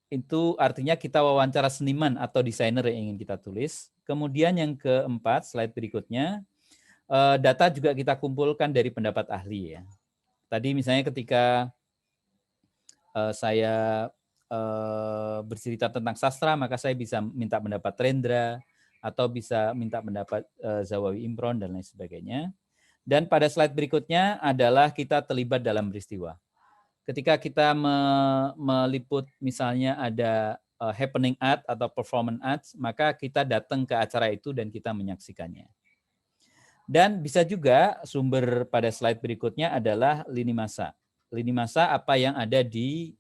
Itu artinya kita wawancara seniman atau desainer yang ingin kita tulis. Kemudian yang keempat, slide berikutnya, data juga kita kumpulkan dari pendapat ahli ya. Tadi misalnya ketika saya bercerita tentang sastra, maka saya bisa minta pendapat Rendra, atau bisa minta pendapat Zawawi Imron dan lain sebagainya. Dan pada slide berikutnya adalah kita terlibat dalam peristiwa. Ketika kita meliput misalnya ada happening art atau performance arts, maka kita datang ke acara itu dan kita menyaksikannya. Dan bisa juga sumber pada slide berikutnya adalah lini masa. Lini masa apa yang ada di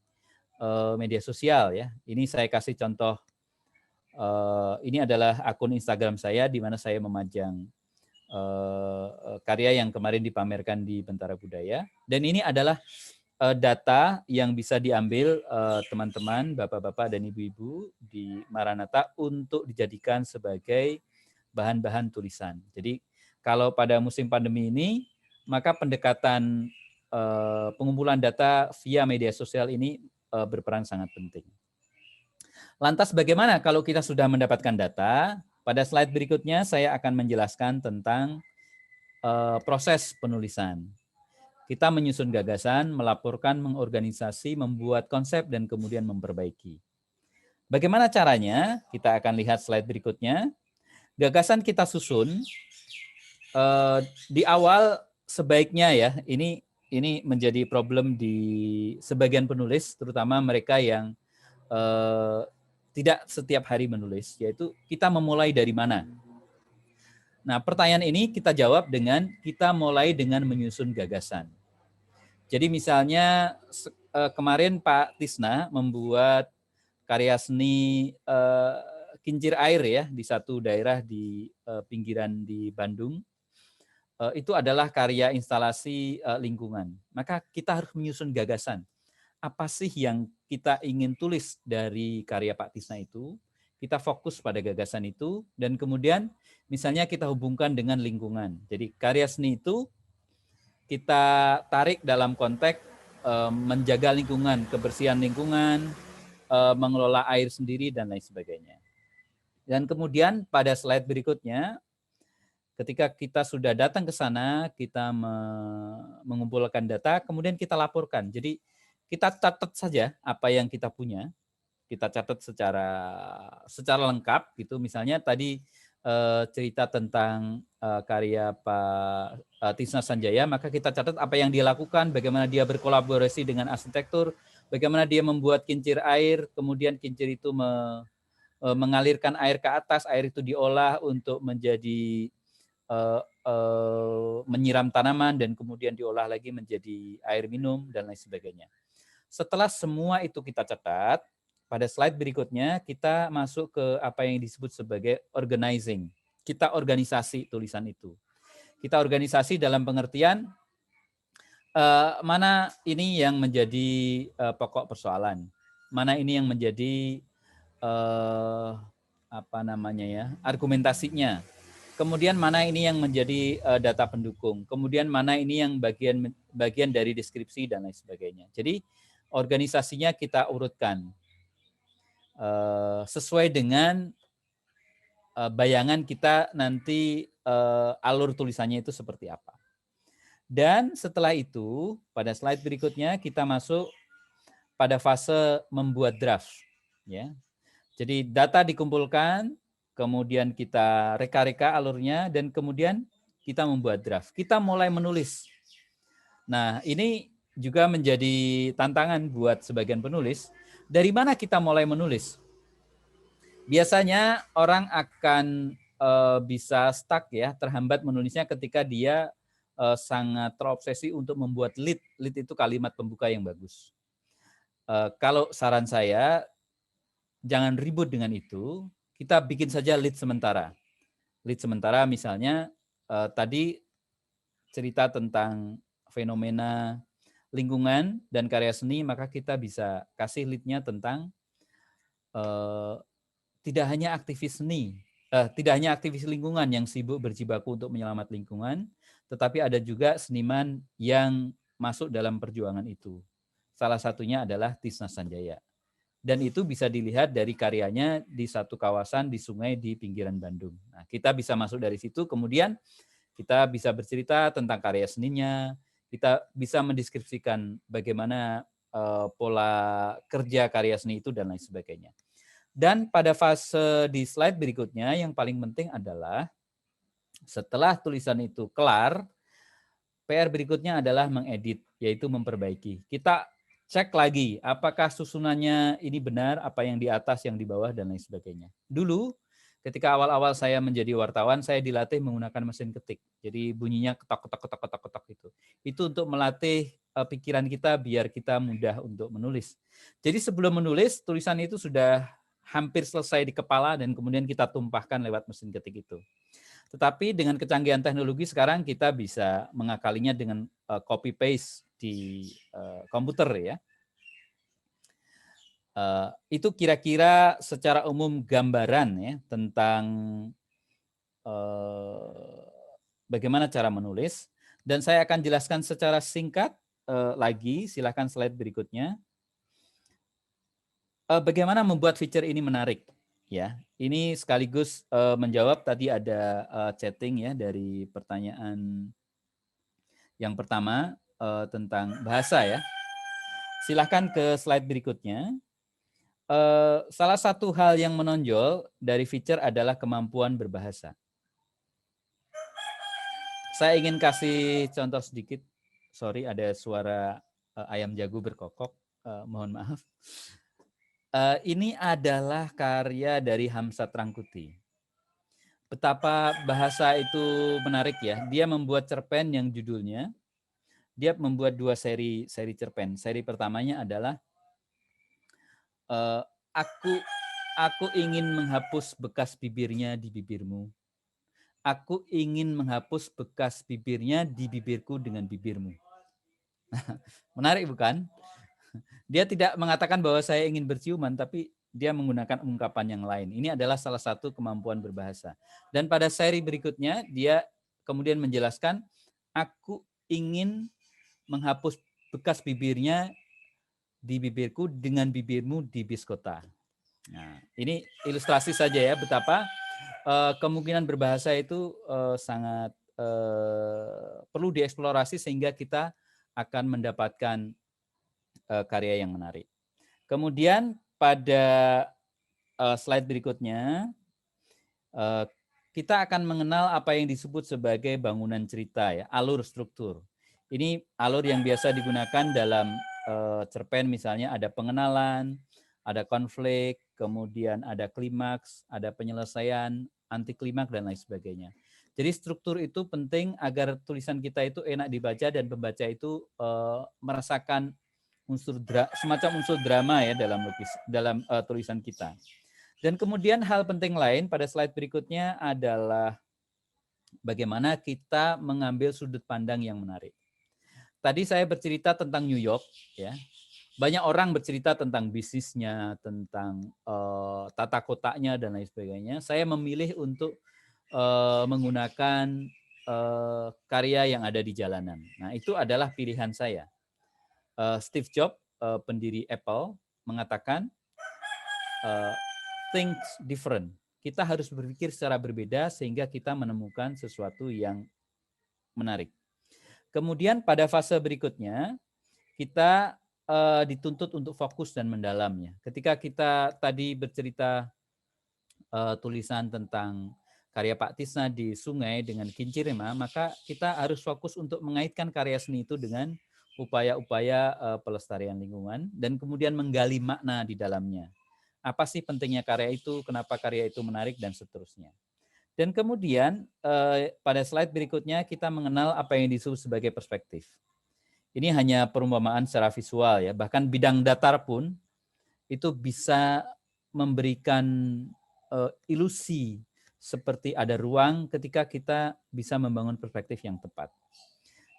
media sosial ya. Ini saya kasih contoh. Ini adalah akun Instagram saya di mana saya memajang karya yang kemarin dipamerkan di Bentara Budaya. Dan ini adalah data yang bisa diambil teman-teman, bapak-bapak dan ibu-ibu di Maranatha untuk dijadikan sebagai bahan-bahan tulisan. Jadi kalau pada musim pandemi ini, maka pendekatan pengumpulan data via media sosial ini berperan sangat penting. Lantas bagaimana kalau kita sudah mendapatkan data? Pada slide berikutnya saya akan menjelaskan tentang proses penulisan. Kita menyusun gagasan, melaporkan, mengorganisasi, membuat konsep, dan kemudian memperbaiki. Bagaimana caranya? Kita akan lihat slide berikutnya. Gagasan kita susun di awal sebaiknya ya, ini menjadi problem di sebagian penulis, terutama mereka yang tidak setiap hari menulis, yaitu kita memulai dari mana. Nah, pertanyaan ini kita jawab dengan kita mulai dengan menyusun gagasan. Jadi misalnya kemarin Pak Tisna membuat karya seni kincir air ya di satu daerah di pinggiran di Bandung. Itu adalah karya instalasi lingkungan. Maka kita harus menyusun gagasan. Apa sih yang kita ingin tulis dari karya Pak Tisna itu? Kita fokus pada gagasan itu, dan kemudian misalnya kita hubungkan dengan lingkungan. Jadi karya seni itu kita tarik dalam konteks menjaga lingkungan, kebersihan lingkungan, mengelola air sendiri, dan lain sebagainya. Dan kemudian pada slide berikutnya, ketika kita sudah datang ke sana, kita mengumpulkan data, kemudian kita laporkan. Jadi kita catat saja apa yang kita punya, kita catat secara lengkap gitu. Misalnya tadi cerita tentang karya Pak Tisna Sanjaya, maka kita catat apa yang dia lakukan, bagaimana dia berkolaborasi dengan arsitektur, bagaimana dia membuat kincir air, kemudian kincir itu mengalirkan air ke atas, air itu diolah untuk menjadi menyiram tanaman, dan kemudian diolah lagi menjadi air minum, dan lain sebagainya. Setelah semua itu kita catat, pada slide berikutnya kita masuk ke apa yang disebut sebagai organizing. Kita organisasi tulisan itu. Kita organisasi dalam pengertian mana ini yang menjadi pokok persoalan, mana ini yang menjadi argumentasinya. Kemudian mana ini yang menjadi data pendukung. Kemudian mana ini yang bagian dari deskripsi dan lain sebagainya. Jadi organisasinya kita urutkan sesuai dengan bayangan kita nanti alur tulisannya itu seperti apa. Dan setelah itu pada slide berikutnya kita masuk pada fase membuat draft. Ya. Jadi data dikumpulkan, kemudian kita reka-reka alurnya, dan kemudian kita membuat draft. Kita mulai menulis. Nah, ini juga menjadi tantangan buat sebagian penulis. Dari mana kita mulai menulis? Biasanya orang akan bisa stuck ya, terhambat menulisnya ketika dia sangat terobsesi untuk membuat lead. Lead itu kalimat pembuka yang bagus. Kalau saran saya, jangan ribut dengan itu. Kita bikin saja lead sementara. Lead sementara misalnya tadi cerita tentang fenomena lingkungan dan karya seni, maka kita bisa kasih lead-nya tentang tidak hanya aktivis seni, tidak hanya aktivis lingkungan yang sibuk berjibaku untuk menyelamat lingkungan, tetapi ada juga seniman yang masuk dalam perjuangan itu. Salah satunya adalah Tisna Sanjaya. Dan itu bisa dilihat dari karyanya di satu kawasan di sungai di pinggiran Bandung. Nah, kita bisa masuk dari situ, kemudian kita bisa bercerita tentang karya seninya, kita bisa mendeskripsikan bagaimana pola kerja karya seni itu, dan lain sebagainya. Dan pada fase di slide berikutnya yang paling penting adalah setelah tulisan itu kelar, PR berikutnya adalah mengedit, yaitu memperbaiki. Kita cek lagi apakah susunannya ini benar, apa yang di atas, yang di bawah, dan lain sebagainya. Dulu Ketika awal-awal saya menjadi wartawan, saya dilatih menggunakan mesin ketik. Jadi bunyinya ketok-ketok itu. Itu untuk melatih pikiran kita biar kita mudah untuk menulis. Jadi sebelum menulis, tulisan itu sudah hampir selesai di kepala dan kemudian kita tumpahkan lewat mesin ketik itu. Tetapi dengan kecanggihan teknologi sekarang kita bisa mengakalinya dengan copy paste di komputer ya. Itu kira-kira secara umum gambaran ya tentang bagaimana cara menulis, dan saya akan jelaskan secara singkat lagi. Silakan slide berikutnya. Bagaimana membuat feature ini menarik ya. Ini sekaligus menjawab tadi ada chatting ya dari pertanyaan yang pertama tentang bahasa ya. Silahkan ke slide berikutnya. Salah satu hal yang menonjol dari feature adalah kemampuan berbahasa. Saya ingin kasih contoh sedikit. Sorry, ada suara ayam jago berkokok. Mohon maaf. Ini adalah karya dari Hamsat Rangkuti. Betapa bahasa itu menarik ya. Dia membuat cerpen yang judulnya, dia membuat 2 seri cerpen. Seri pertamanya adalah Aku ingin menghapus bekas bibirnya di bibirmu. Aku ingin menghapus bekas bibirnya di bibirku dengan bibirmu. Menarik bukan? Dia tidak mengatakan bahwa saya ingin berciuman, tapi dia menggunakan ungkapan yang lain. Ini adalah salah satu kemampuan berbahasa. Dan pada seri berikutnya, dia kemudian menjelaskan, aku ingin menghapus bekas bibirnya di bibirku dengan bibirmu di biskota. Nah, ini ilustrasi saja ya betapa kemungkinan berbahasa itu sangat perlu dieksplorasi sehingga kita akan mendapatkan karya yang menarik. Kemudian pada slide berikutnya kita akan mengenal apa yang disebut sebagai bangunan cerita ya, alur struktur. Ini alur yang biasa digunakan dalam cerpen, misalnya ada pengenalan, ada konflik, kemudian ada klimaks, ada penyelesaian, anti klimaks, dan lain sebagainya. Jadi struktur itu penting agar tulisan kita itu enak dibaca dan pembaca itu merasakan semacam unsur drama ya dalam tulisan kita. Dan kemudian hal penting lain pada slide berikutnya adalah bagaimana kita mengambil sudut pandang yang menarik. Tadi saya bercerita tentang New York ya. Banyak orang bercerita tentang bisnisnya, tentang tata kotanya dan lain sebagainya. Saya memilih untuk menggunakan karya yang ada di jalanan. Nah, itu adalah pilihan saya. Steve Jobs, pendiri Apple, mengatakan think different. Kita harus berpikir secara berbeda sehingga kita menemukan sesuatu yang menarik. Kemudian pada fase berikutnya, kita dituntut untuk fokus dan mendalamnya. Ketika kita tadi bercerita tulisan tentang karya Pak Tisna di sungai dengan Kincirema, maka kita harus fokus untuk mengaitkan karya seni itu dengan upaya-upaya pelestarian lingkungan dan kemudian menggali makna di dalamnya. Apa sih pentingnya karya itu, kenapa karya itu menarik, dan seterusnya. Dan kemudian pada slide berikutnya kita mengenal apa yang disebut sebagai perspektif. Ini hanya perumpamaan secara visual ya, bahkan bidang datar pun itu bisa memberikan ilusi seperti ada ruang ketika kita bisa membangun perspektif yang tepat.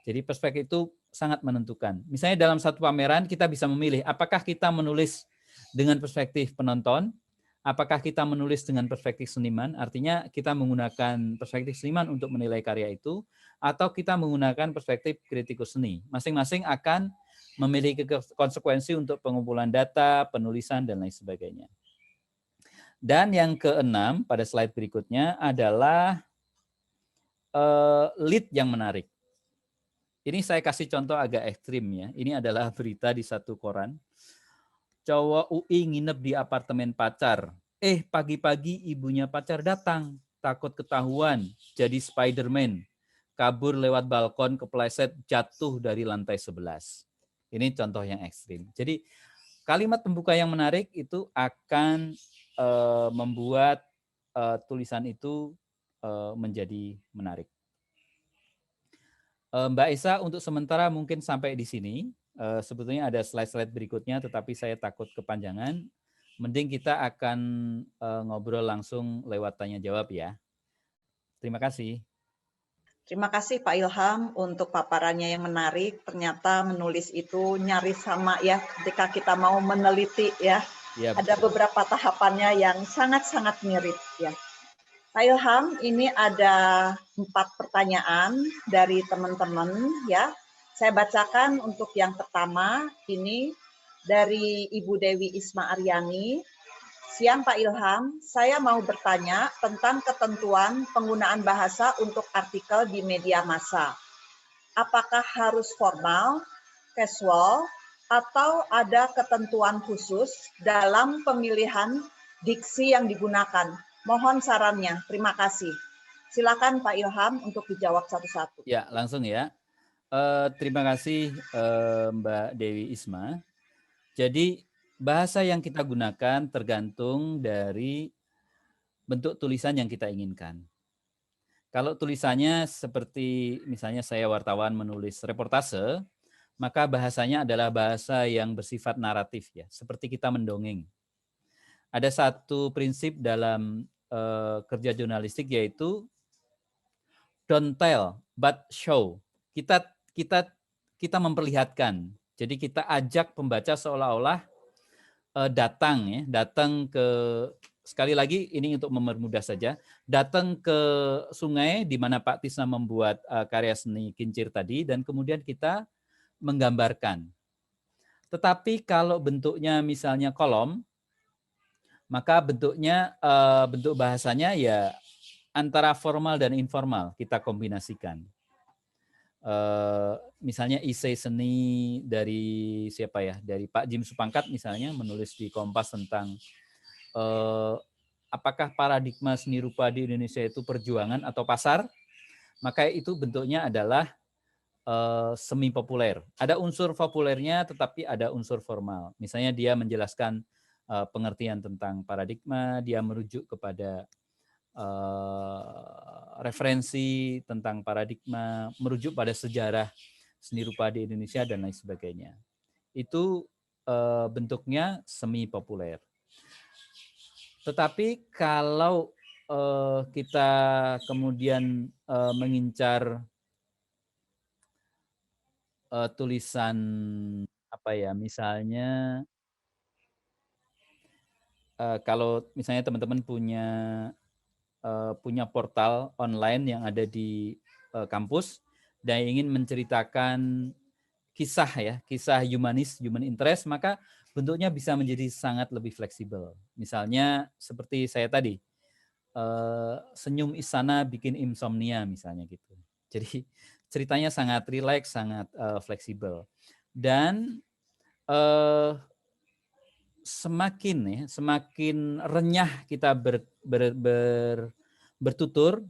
Jadi perspektif itu sangat menentukan. Misalnya dalam satu pameran kita bisa memilih apakah kita menulis dengan perspektif penonton, apakah kita menulis dengan perspektif seniman, artinya kita menggunakan perspektif seniman untuk menilai karya itu, atau kita menggunakan perspektif kritikus seni. Masing-masing akan memiliki konsekuensi untuk pengumpulan data, penulisan, dan lain sebagainya. Dan yang keenam pada slide berikutnya adalah lead yang menarik. Ini saya kasih contoh agak ekstrim ya. Ini adalah berita di satu koran. Cowok UI nginep di apartemen pacar. Pagi-pagi ibunya pacar datang. Takut ketahuan, jadi Spider-Man. Kabur lewat balkon, kepleset, jatuh dari lantai 11. Ini contoh yang ekstrim. Jadi kalimat pembuka yang menarik itu akan membuat tulisan itu menjadi menarik. Mbak Esa, untuk sementara mungkin sampai di sini. Sebetulnya ada slide-slide berikutnya, tetapi saya takut kepanjangan. Mending kita akan ngobrol langsung lewat tanya jawab ya. Terima kasih. Terima kasih Pak Ilham untuk paparannya yang menarik. Ternyata menulis itu nyaris sama ya ketika kita mau meneliti ya. Ya, ada beberapa tahapannya yang sangat-sangat mirip ya. Pak Ilham, ini ada 4 pertanyaan dari teman-teman ya. Saya bacakan untuk yang pertama, ini dari Ibu Dewi Isma Aryani. Siang Pak Ilham, saya mau bertanya tentang ketentuan penggunaan bahasa untuk artikel di media massa. Apakah harus formal, casual, atau ada ketentuan khusus dalam pemilihan diksi yang digunakan? Mohon sarannya. Terima kasih. Silakan Pak Ilham untuk dijawab satu-satu. Ya, langsung ya. Terima kasih Mbak Dewi Isma. Jadi bahasa yang kita gunakan tergantung dari bentuk tulisan yang kita inginkan. Kalau tulisannya seperti misalnya saya wartawan menulis reportase, maka bahasanya adalah bahasa yang bersifat naratif ya, seperti kita mendongeng. Ada satu prinsip dalam kerja jurnalistik yaitu don't tell but show. Kita memperlihatkan. Jadi kita ajak pembaca seolah-olah datang ke, sekali lagi ini untuk mempermudah saja, datang ke sungai di mana Pak Tisna membuat karya seni kincir tadi, dan kemudian kita menggambarkan. Tetapi kalau bentuknya misalnya kolom, maka bentuk bahasanya ya antara formal dan informal kita kombinasikan. Misalnya isei seni dari siapa ya, dari Pak Jim Supangkat misalnya menulis di Kompas tentang apakah paradigma seni rupa di Indonesia itu perjuangan atau pasar, maka itu bentuknya adalah semi populer. Ada unsur populernya tetapi ada unsur formal. Misalnya dia menjelaskan pengertian tentang paradigma, dia merujuk kepada referensi tentang paradigma, merujuk pada sejarah seni rupa di Indonesia dan lain sebagainya. Itu bentuknya semi populer. Tetapi kalau kita kemudian mengincar tulisan apa ya, misalnya kalau misalnya teman-teman punya portal online yang ada di kampus dan ingin menceritakan kisah humanis, human interest, maka bentuknya bisa menjadi sangat lebih fleksibel. Misalnya seperti saya tadi, senyum Isana bikin insomnia misalnya gitu. Jadi ceritanya sangat rileks, sangat fleksibel. Dan semakin renyah kita bertutur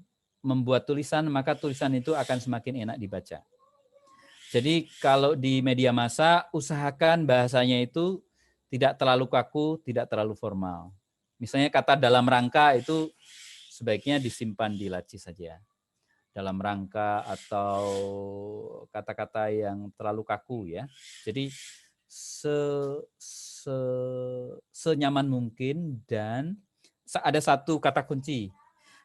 membuat tulisan, maka tulisan itu akan semakin enak dibaca. Jadi kalau di media massa, usahakan bahasanya itu tidak terlalu kaku, tidak terlalu formal. Misalnya kata dalam rangka itu sebaiknya disimpan di laci saja. Dalam rangka atau kata-kata yang terlalu kaku ya. Jadi senyaman mungkin, dan ada satu kata kunci.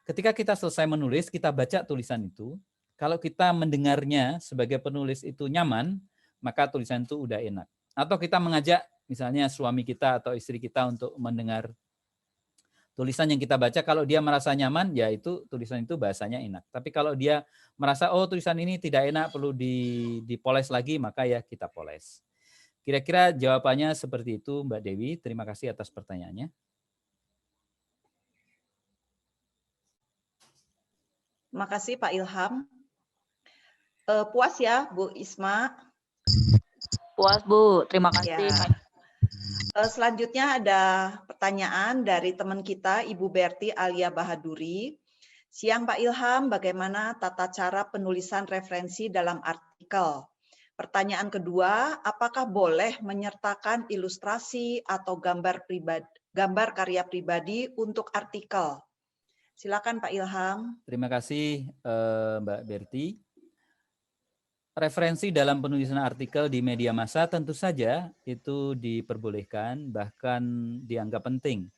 Ketika kita selesai menulis, kita baca tulisan itu. Kalau kita mendengarnya sebagai penulis itu nyaman, maka tulisan itu udah enak. Atau kita mengajak misalnya suami kita atau istri kita untuk mendengar tulisan yang kita baca, kalau dia merasa nyaman, ya itu tulisan itu bahasanya enak. Tapi kalau dia merasa, oh tulisan ini tidak enak, perlu dipoles lagi, maka ya kita poles. Kira-kira jawabannya seperti itu, Mbak Dewi. Terima kasih atas pertanyaannya. Terima kasih Pak Ilham. Puas ya Bu Isma? Puas Bu, terima kasih. Ya. Selanjutnya ada pertanyaan dari teman kita Ibu Berti Alia Bahaduri. Siang Pak Ilham, bagaimana tata cara penulisan referensi dalam artikel? Pertanyaan kedua, apakah boleh menyertakan ilustrasi atau gambar karya pribadi untuk artikel? Silakan Pak Ilham. Terima kasih Mbak Berti. Referensi dalam penulisan artikel di media massa tentu saja itu diperbolehkan, bahkan dianggap penting.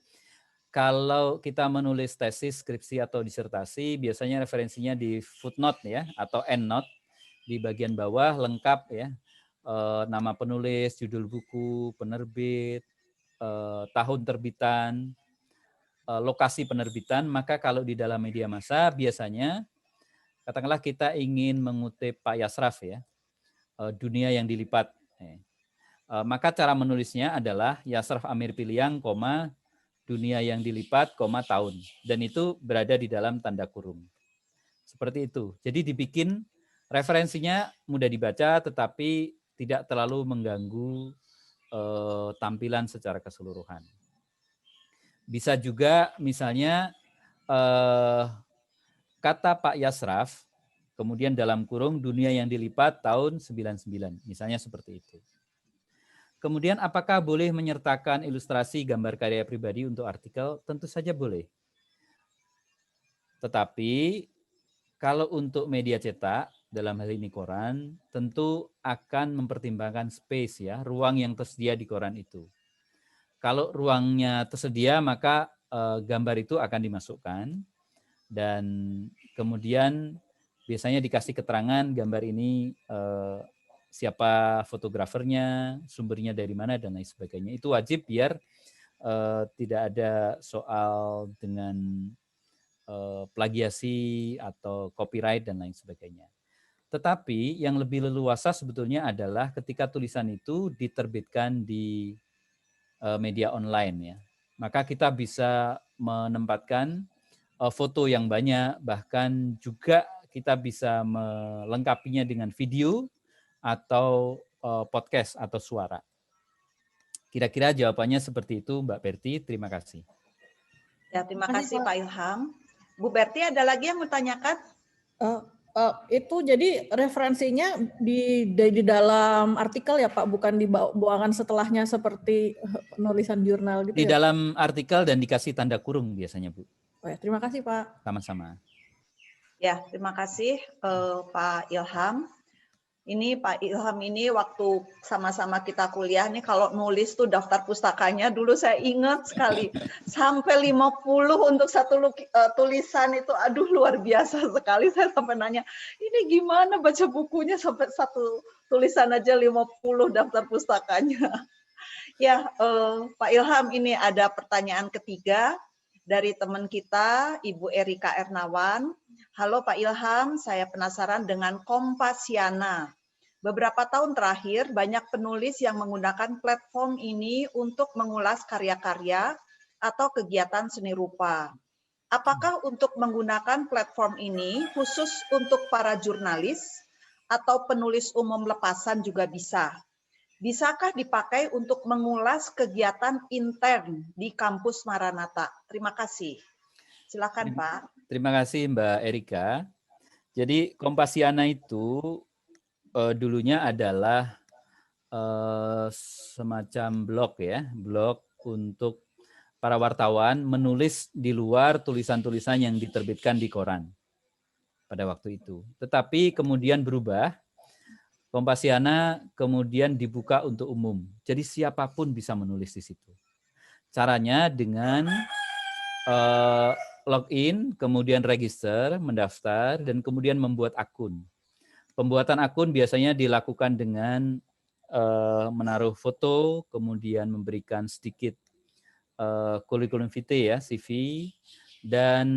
Kalau kita menulis tesis, skripsi, atau disertasi, biasanya referensinya di footnote ya, atau endnote di bagian bawah lengkap ya, nama penulis, judul buku, penerbit, tahun terbitan, lokasi penerbitan. Maka kalau di dalam media massa biasanya, katakanlah kita ingin mengutip Pak Yasraf ya, dunia yang dilipat. Maka cara menulisnya adalah Yasraf Amir Piliang, dunia yang dilipat, tahun. Dan itu berada di dalam tanda kurung. Seperti itu. Jadi dibikin referensinya mudah dibaca, tetapi tidak terlalu mengganggu tampilan secara keseluruhan. Bisa juga misalnya kata Pak Yasraf, kemudian dalam kurung dunia yang dilipat tahun 99, misalnya seperti itu. Kemudian apakah boleh menyertakan ilustrasi gambar karya pribadi untuk artikel? Tentu saja boleh. Tetapi kalau untuk media cetak, dalam hal ini koran, tentu akan mempertimbangkan space ya, ruang yang tersedia di koran itu. Kalau ruangnya tersedia, maka gambar itu akan dimasukkan dan kemudian biasanya dikasih keterangan gambar ini siapa fotografernya, sumbernya dari mana, dan lain sebagainya. Itu wajib biar tidak ada soal dengan plagiasi atau copyright dan lain sebagainya. Tetapi yang lebih leluasa sebetulnya adalah ketika tulisan itu diterbitkan di media online ya. Maka kita bisa menempatkan foto yang banyak, bahkan juga kita bisa melengkapinya dengan video atau podcast atau suara. Kira-kira jawabannya seperti itu Mbak Berti, terima kasih. Ya, terima kasih Pak Ilham. Bu Berti ada lagi yang mau tanyakan? Itu jadi referensinya di dalam artikel ya Pak, bukan di buangan setelahnya seperti penulisan jurnal gitu di ya? Di dalam artikel dan dikasih tanda kurung biasanya Bu. Oh ya, terima kasih Pak. Sama-sama. Ya, terima kasih Pak Ilham. Ini Pak Ilham ini waktu sama-sama kita kuliah nih kalau nulis tuh daftar pustakanya dulu saya ingat sekali sampai 50 untuk satu tulisan itu, aduh luar biasa sekali. Saya sampai nanya ini gimana baca bukunya sampai satu tulisan aja 50 daftar pustakanya. Ya Pak Ilham, ini ada pertanyaan ketiga dari teman kita Ibu Erika Ernawan. Halo Pak Ilham, saya penasaran dengan Kompasiana. Beberapa tahun terakhir, banyak penulis yang menggunakan platform ini untuk mengulas karya-karya atau kegiatan seni rupa. Apakah untuk menggunakan platform ini khusus untuk para jurnalis atau penulis umum lepasan juga bisa? Bisakah dipakai untuk mengulas kegiatan intern di kampus Maranatha? Terima kasih. Silakan Pak. Terima kasih Mbak Erika. Jadi Kompasiana itu dulunya adalah semacam blog ya, blog untuk para wartawan menulis di luar tulisan-tulisan yang diterbitkan di koran pada waktu itu. Tetapi kemudian berubah, Kompasiana kemudian dibuka untuk umum. Jadi siapapun bisa menulis di situ. Caranya dengan login, kemudian register, mendaftar, dan kemudian membuat akun. Pembuatan akun biasanya dilakukan dengan menaruh foto, kemudian memberikan sedikit curriculum vitae ya, CV, dan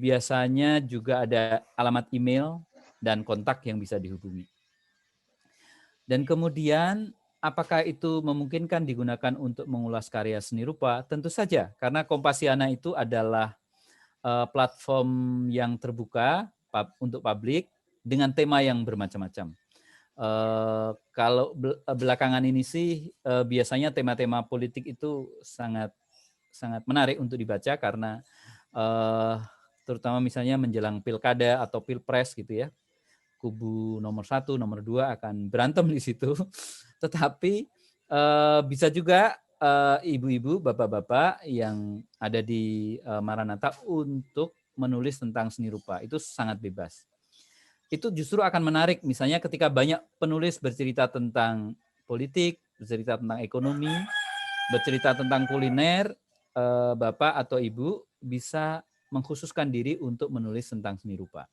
biasanya juga ada alamat email dan kontak yang bisa dihubungi. Dan kemudian apakah itu memungkinkan digunakan untuk mengulas karya seni rupa? Tentu saja, karena Kompasiana itu adalah platform yang terbuka untuk publik dengan tema yang bermacam-macam. Kalau belakangan ini sih biasanya tema-tema politik itu sangat menarik untuk dibaca karena terutama misalnya menjelang pilkada atau pilpres gitu ya, kubu nomor 1, nomor 2 akan berantem di situ. Tetapi bisa juga ibu-ibu, bapak-bapak yang ada di Maranatha untuk menulis tentang seni rupa. Itu sangat bebas. Itu justru akan menarik, misalnya ketika banyak penulis bercerita tentang politik, bercerita tentang ekonomi, bercerita tentang kuliner, bapak atau ibu bisa mengkhususkan diri untuk menulis tentang seni rupa.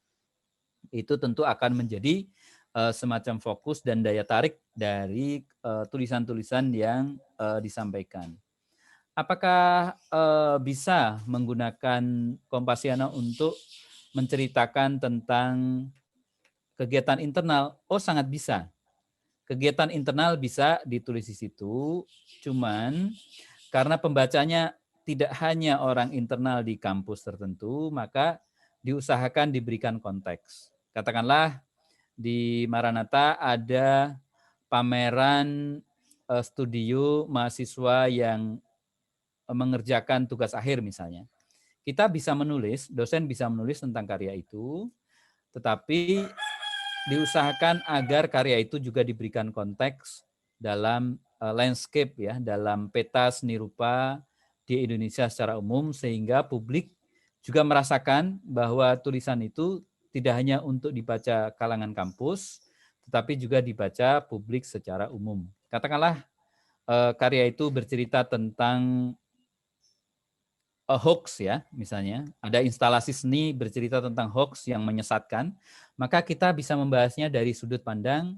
Itu tentu akan menjadi semacam fokus dan daya tarik dari tulisan-tulisan yang disampaikan. Apakah bisa menggunakan Kompasiana untuk menceritakan tentang kegiatan internal? Oh, sangat bisa. Kegiatan internal bisa ditulis di situ, cuman karena pembacanya tidak hanya orang internal di kampus tertentu, maka diusahakan diberikan konteks. Katakanlah di Maranatha ada pameran studio mahasiswa yang mengerjakan tugas akhir misalnya. Kita bisa menulis, dosen bisa menulis tentang karya itu, tetapi diusahakan agar karya itu juga diberikan konteks dalam landscape ya, dalam peta seni rupa di Indonesia secara umum, sehingga publik juga merasakan bahwa tulisan itu tidak hanya untuk dibaca kalangan kampus, tetapi juga dibaca publik secara umum. Katakanlah karya itu bercerita tentang hoax ya, misalnya ada instalasi seni bercerita tentang hoax yang menyesatkan, maka kita bisa membahasnya dari sudut pandang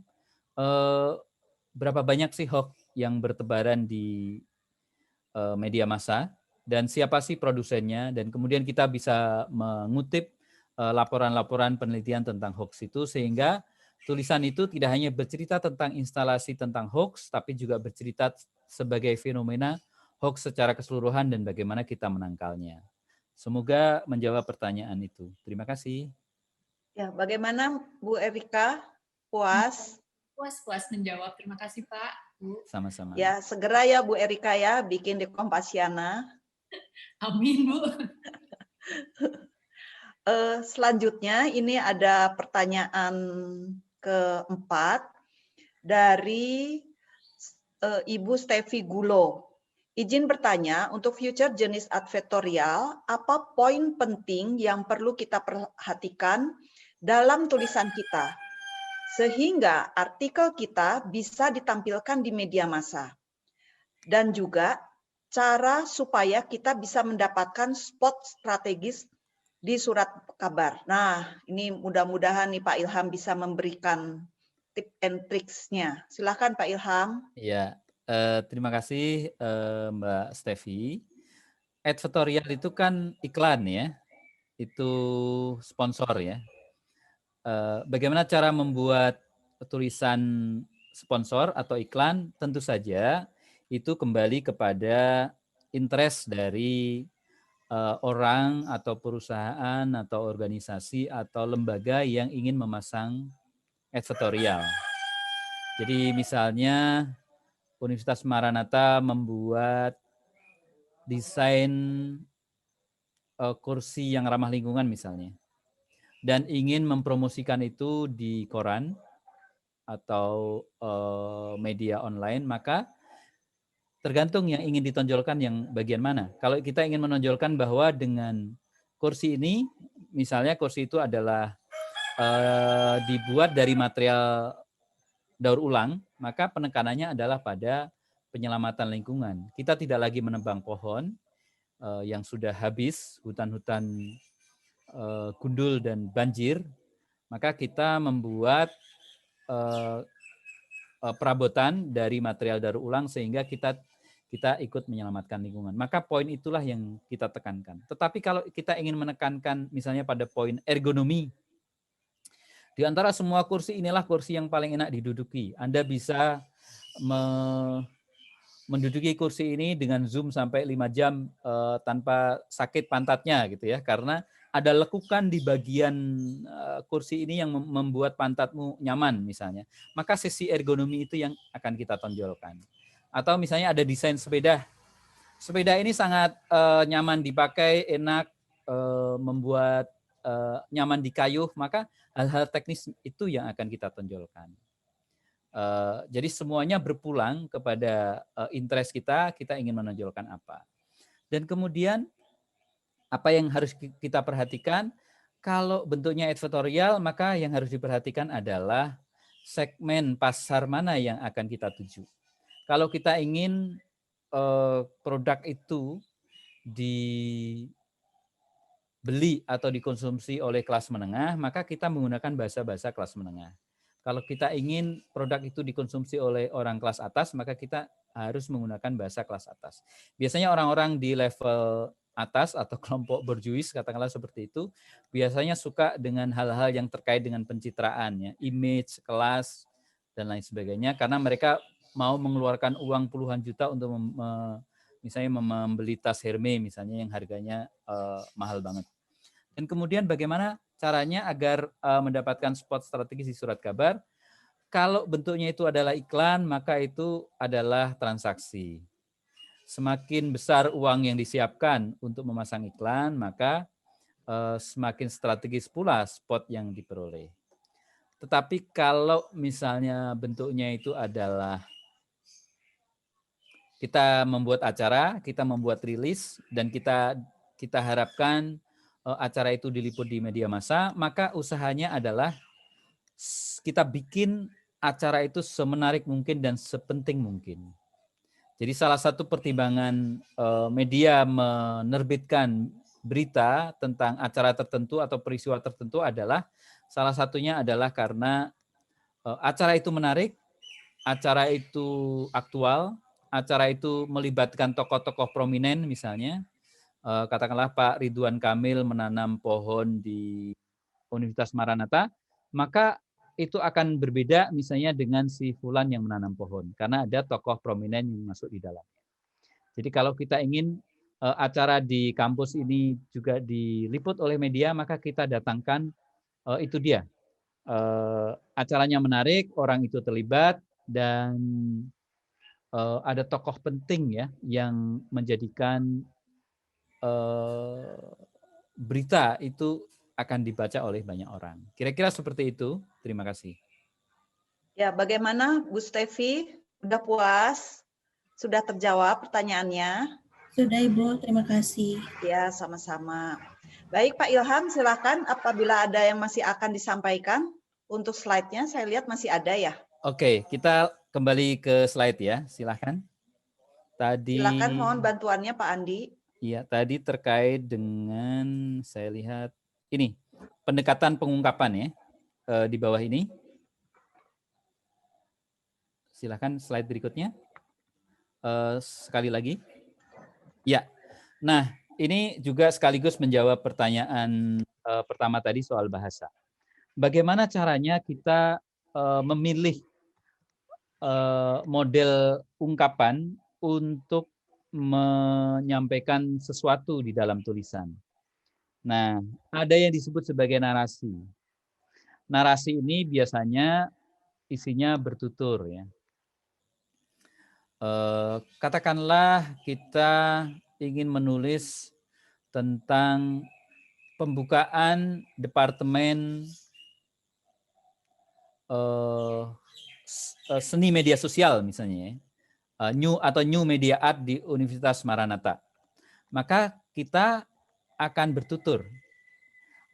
berapa banyak sih hoax yang bertebaran di media massa dan siapa sih produsennya, dan kemudian kita bisa mengutip laporan-laporan penelitian tentang hoax itu, sehingga tulisan itu tidak hanya bercerita tentang instalasi tentang hoax, tapi juga bercerita sebagai fenomena hoax secara keseluruhan dan bagaimana kita menangkalnya. Semoga menjawab pertanyaan itu. Terima kasih. Ya, bagaimana Bu Erika? Puas? Puas menjawab. Terima kasih Pak, Bu. Sama-sama. Ya, segera ya Bu Erika ya, bikin di Kompasiana. Amin Bu. Selanjutnya ini ada pertanyaan keempat dari Ibu Stevi Gulo. Izin bertanya, untuk future jenis advertorial, apa poin penting yang perlu kita perhatikan dalam tulisan kita, sehingga artikel kita bisa ditampilkan di media massa? Dan juga cara supaya kita bisa mendapatkan spot strategis di surat kabar. Nah, ini mudah-mudahan nih Pak Ilham bisa memberikan tip and tricksnya. Silakan Pak Ilham. Ya. Terima kasih Mbak Stevi. Advertorial itu kan iklan ya, itu sponsor ya. Bagaimana cara membuat tulisan sponsor atau iklan? Tentu saja itu kembali kepada interest dari orang atau perusahaan atau organisasi atau lembaga yang ingin memasang advertorial. Jadi misalnya Universitas Maranatha membuat desain kursi yang ramah lingkungan misalnya, dan ingin mempromosikan itu di koran atau media online, maka tergantung yang ingin ditonjolkan yang bagian mana. Kalau kita ingin menonjolkan bahwa dengan kursi ini, misalnya kursi itu adalah dibuat dari material daur ulang, maka penekanannya adalah pada penyelamatan lingkungan. Kita tidak lagi menebang pohon yang sudah habis, hutan-hutan gundul dan banjir, maka kita membuat perabotan dari material daur ulang sehingga kita ikut menyelamatkan lingkungan. Maka poin itulah yang kita tekankan. Tetapi kalau kita ingin menekankan misalnya pada poin ergonomi, di antara semua kursi inilah kursi yang paling enak diduduki. Anda bisa menduduki kursi ini dengan zoom sampai 5 jam tanpa sakit pantatnya gitu ya, karena ada lekukan di bagian kursi ini yang membuat pantatmu nyaman misalnya. Maka sisi ergonomi itu yang akan kita tonjolkan. Atau misalnya ada desain sepeda. Sepeda ini sangat nyaman dipakai, enak, membuat nyaman dikayuh, maka hal-hal teknis itu yang akan kita tonjolkan. Jadi semuanya berpulang kepada interest kita ingin menonjolkan apa. Dan kemudian apa yang harus kita perhatikan, kalau bentuknya advertorial, maka yang harus diperhatikan adalah segmen pasar mana yang akan kita tuju. Kalau kita ingin produk itu dibeli atau dikonsumsi oleh kelas menengah, maka kita menggunakan bahasa-bahasa kelas menengah. Kalau kita ingin produk itu dikonsumsi oleh orang kelas atas, maka kita harus menggunakan bahasa kelas atas. Biasanya orang-orang di level atas atau kelompok borjuis, katakanlah seperti itu, biasanya suka dengan hal-hal yang terkait dengan pencitraan, ya, image, kelas, dan lain sebagainya, karena mereka mau mengeluarkan uang puluhan juta untuk misalnya membeli tas Hermes misalnya yang harganya mahal banget. Dan kemudian bagaimana caranya agar mendapatkan spot strategis di surat kabar? Kalau bentuknya itu adalah iklan, maka itu adalah transaksi. Semakin besar uang yang disiapkan untuk memasang iklan, maka semakin strategis pula spot yang diperoleh. Tetapi kalau misalnya bentuknya itu adalah kita membuat acara, kita membuat rilis, dan kita harapkan acara itu diliput di media massa, maka usahanya adalah kita bikin acara itu semenarik mungkin dan sepenting mungkin. Jadi salah satu pertimbangan media menerbitkan berita tentang acara tertentu atau peristiwa tertentu adalah salah satunya adalah karena acara itu menarik, acara itu aktual, acara itu melibatkan tokoh-tokoh prominen misalnya, katakanlah Pak Ridwan Kamil menanam pohon di Universitas Maranatha, maka itu akan berbeda misalnya dengan si Fulan yang menanam pohon, karena ada tokoh prominen yang masuk di dalamnya. Jadi kalau kita ingin acara di kampus ini juga diliput oleh media, maka kita datangkan itu dia. Acaranya menarik, orang itu terlibat, dan ada tokoh penting ya yang menjadikan berita itu akan dibaca oleh banyak orang. Kira-kira seperti itu. Terima kasih. Ya, bagaimana Bu Stevi? Sudah puas? Sudah terjawab pertanyaannya? Sudah Ibu, terima kasih. Ya, sama-sama. Baik Pak Ilham, silakan apabila ada yang masih akan disampaikan. Untuk slide-nya saya lihat masih ada ya. Oke, kita kembali ke slide ya, silakan. Tadi. Silakan, mohon bantuannya Pak Andi. Iya, tadi terkait dengan saya lihat ini pendekatan pengungkapan ya di bawah ini. Silakan slide berikutnya. Sekali lagi. Ya. Nah, ini juga sekaligus menjawab pertanyaan pertama tadi soal bahasa. Bagaimana caranya kita memilih model ungkapan untuk menyampaikan sesuatu di dalam tulisan. Nah, ada yang disebut sebagai narasi. Narasi ini biasanya isinya bertutur ya. Katakanlah kita ingin menulis tentang pembukaan departemen seni media sosial misalnya, New Media Art di Universitas Maranatha. Maka kita akan bertutur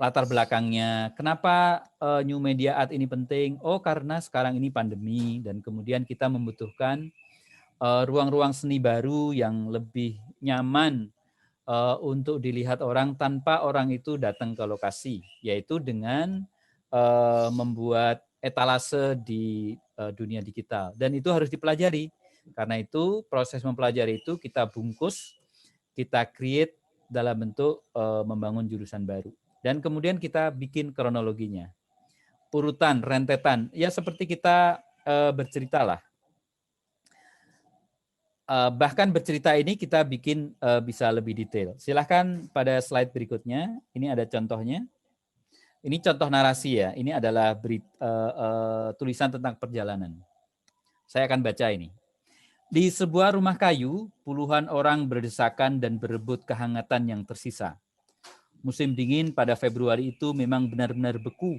latar belakangnya. Kenapa New Media Art ini penting? Oh, karena sekarang ini pandemi dan kemudian kita membutuhkan ruang-ruang seni baru yang lebih nyaman untuk dilihat orang tanpa orang itu datang ke lokasi, yaitu dengan membuat etalase di dunia digital. Dan itu harus dipelajari. Karena itu proses mempelajari itu kita bungkus, kita create dalam bentuk membangun jurusan baru. Dan kemudian kita bikin kronologinya. Urutan, rentetan. Ya seperti kita bercerita lah. Bahkan bercerita ini kita bikin bisa lebih detail. Silahkan pada slide berikutnya. Ini ada contohnya. Ini contoh narasi ya. Ini adalah tulisan tentang perjalanan. Saya akan baca ini. Di sebuah rumah kayu, puluhan orang berdesakan dan berebut kehangatan yang tersisa. Musim dingin pada Februari itu memang benar-benar beku.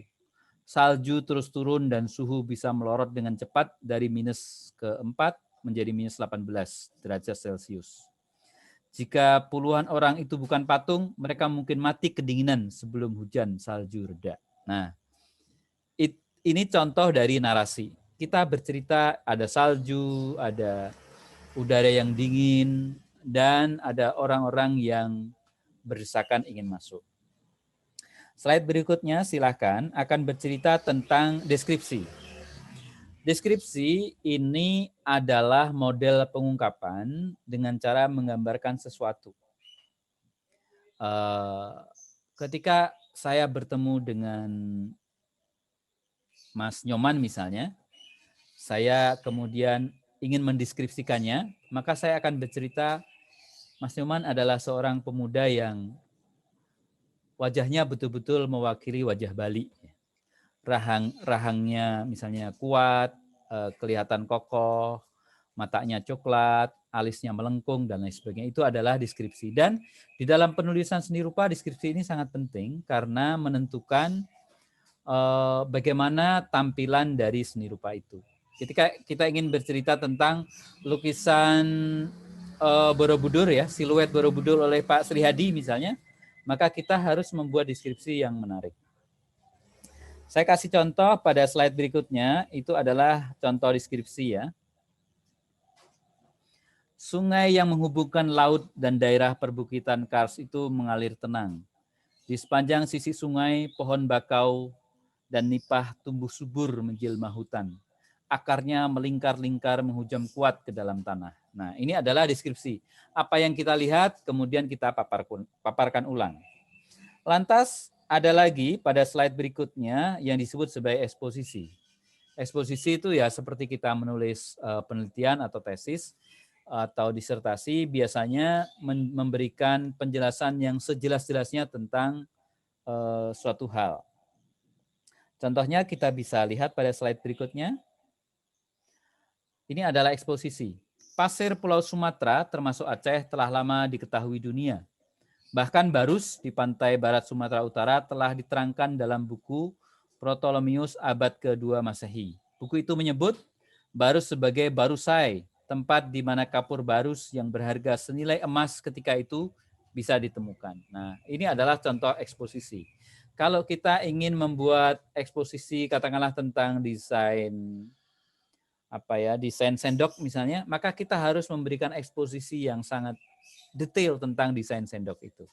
salju terus turun dan suhu bisa melorot dengan cepat dari -4 menjadi -18 derajat Celcius. Jika puluhan orang itu bukan patung, mereka mungkin mati kedinginan sebelum hujan salju reda. Nah, ini contoh dari narasi. Kita bercerita ada salju, ada udara yang dingin, dan ada orang-orang yang berdesakan ingin masuk. Slide berikutnya silakan akan bercerita tentang deskripsi. Deskripsi ini adalah model pengungkapan dengan cara menggambarkan sesuatu. Ketika saya bertemu dengan Mas Nyoman misalnya, saya kemudian ingin mendeskripsikannya, maka saya akan bercerita, Mas Nyoman adalah seorang pemuda yang wajahnya betul-betul mewakili wajah Bali. Rahangnya misalnya kuat, kelihatan kokoh, matanya coklat, alisnya melengkung, dan lain sebagainya. Itu adalah deskripsi. Dan di dalam penulisan seni rupa, deskripsi ini sangat penting karena menentukan bagaimana tampilan dari seni rupa itu. Ketika kita ingin bercerita tentang lukisan Borobudur ya, siluet Borobudur oleh Pak Sri Hadi misalnya, maka kita harus membuat deskripsi yang menarik. Saya kasih contoh pada slide berikutnya, itu adalah contoh deskripsi ya. Sungai yang menghubungkan laut dan daerah perbukitan Kars itu mengalir tenang. Di sepanjang sisi sungai, pohon bakau dan nipah tumbuh subur menjelma hutan. Akarnya melingkar-lingkar menghujam kuat ke dalam tanah. Nah, ini adalah deskripsi. Apa yang kita lihat, kemudian kita paparkan ulang. Lantas, ada lagi pada slide berikutnya yang disebut sebagai eksposisi. Eksposisi itu ya seperti kita menulis penelitian atau tesis atau disertasi, biasanya memberikan penjelasan yang sejelas-jelasnya tentang suatu hal. Contohnya kita bisa lihat pada slide berikutnya. Ini adalah eksposisi. Pasir Pulau Sumatera termasuk Aceh telah lama diketahui dunia. Bahkan Barus di pantai barat Sumatera Utara telah diterangkan dalam buku Ptolemaeus abad ke-2 Masehi. Buku itu menyebut Barus sebagai Barusai, tempat di mana kapur Barus yang berharga senilai emas ketika itu bisa ditemukan. Nah, ini adalah contoh eksposisi. Kalau kita ingin membuat eksposisi katakanlah tentang desain desain sendok misalnya, maka kita harus memberikan eksposisi yang sangat detail tentang desain sendok itu.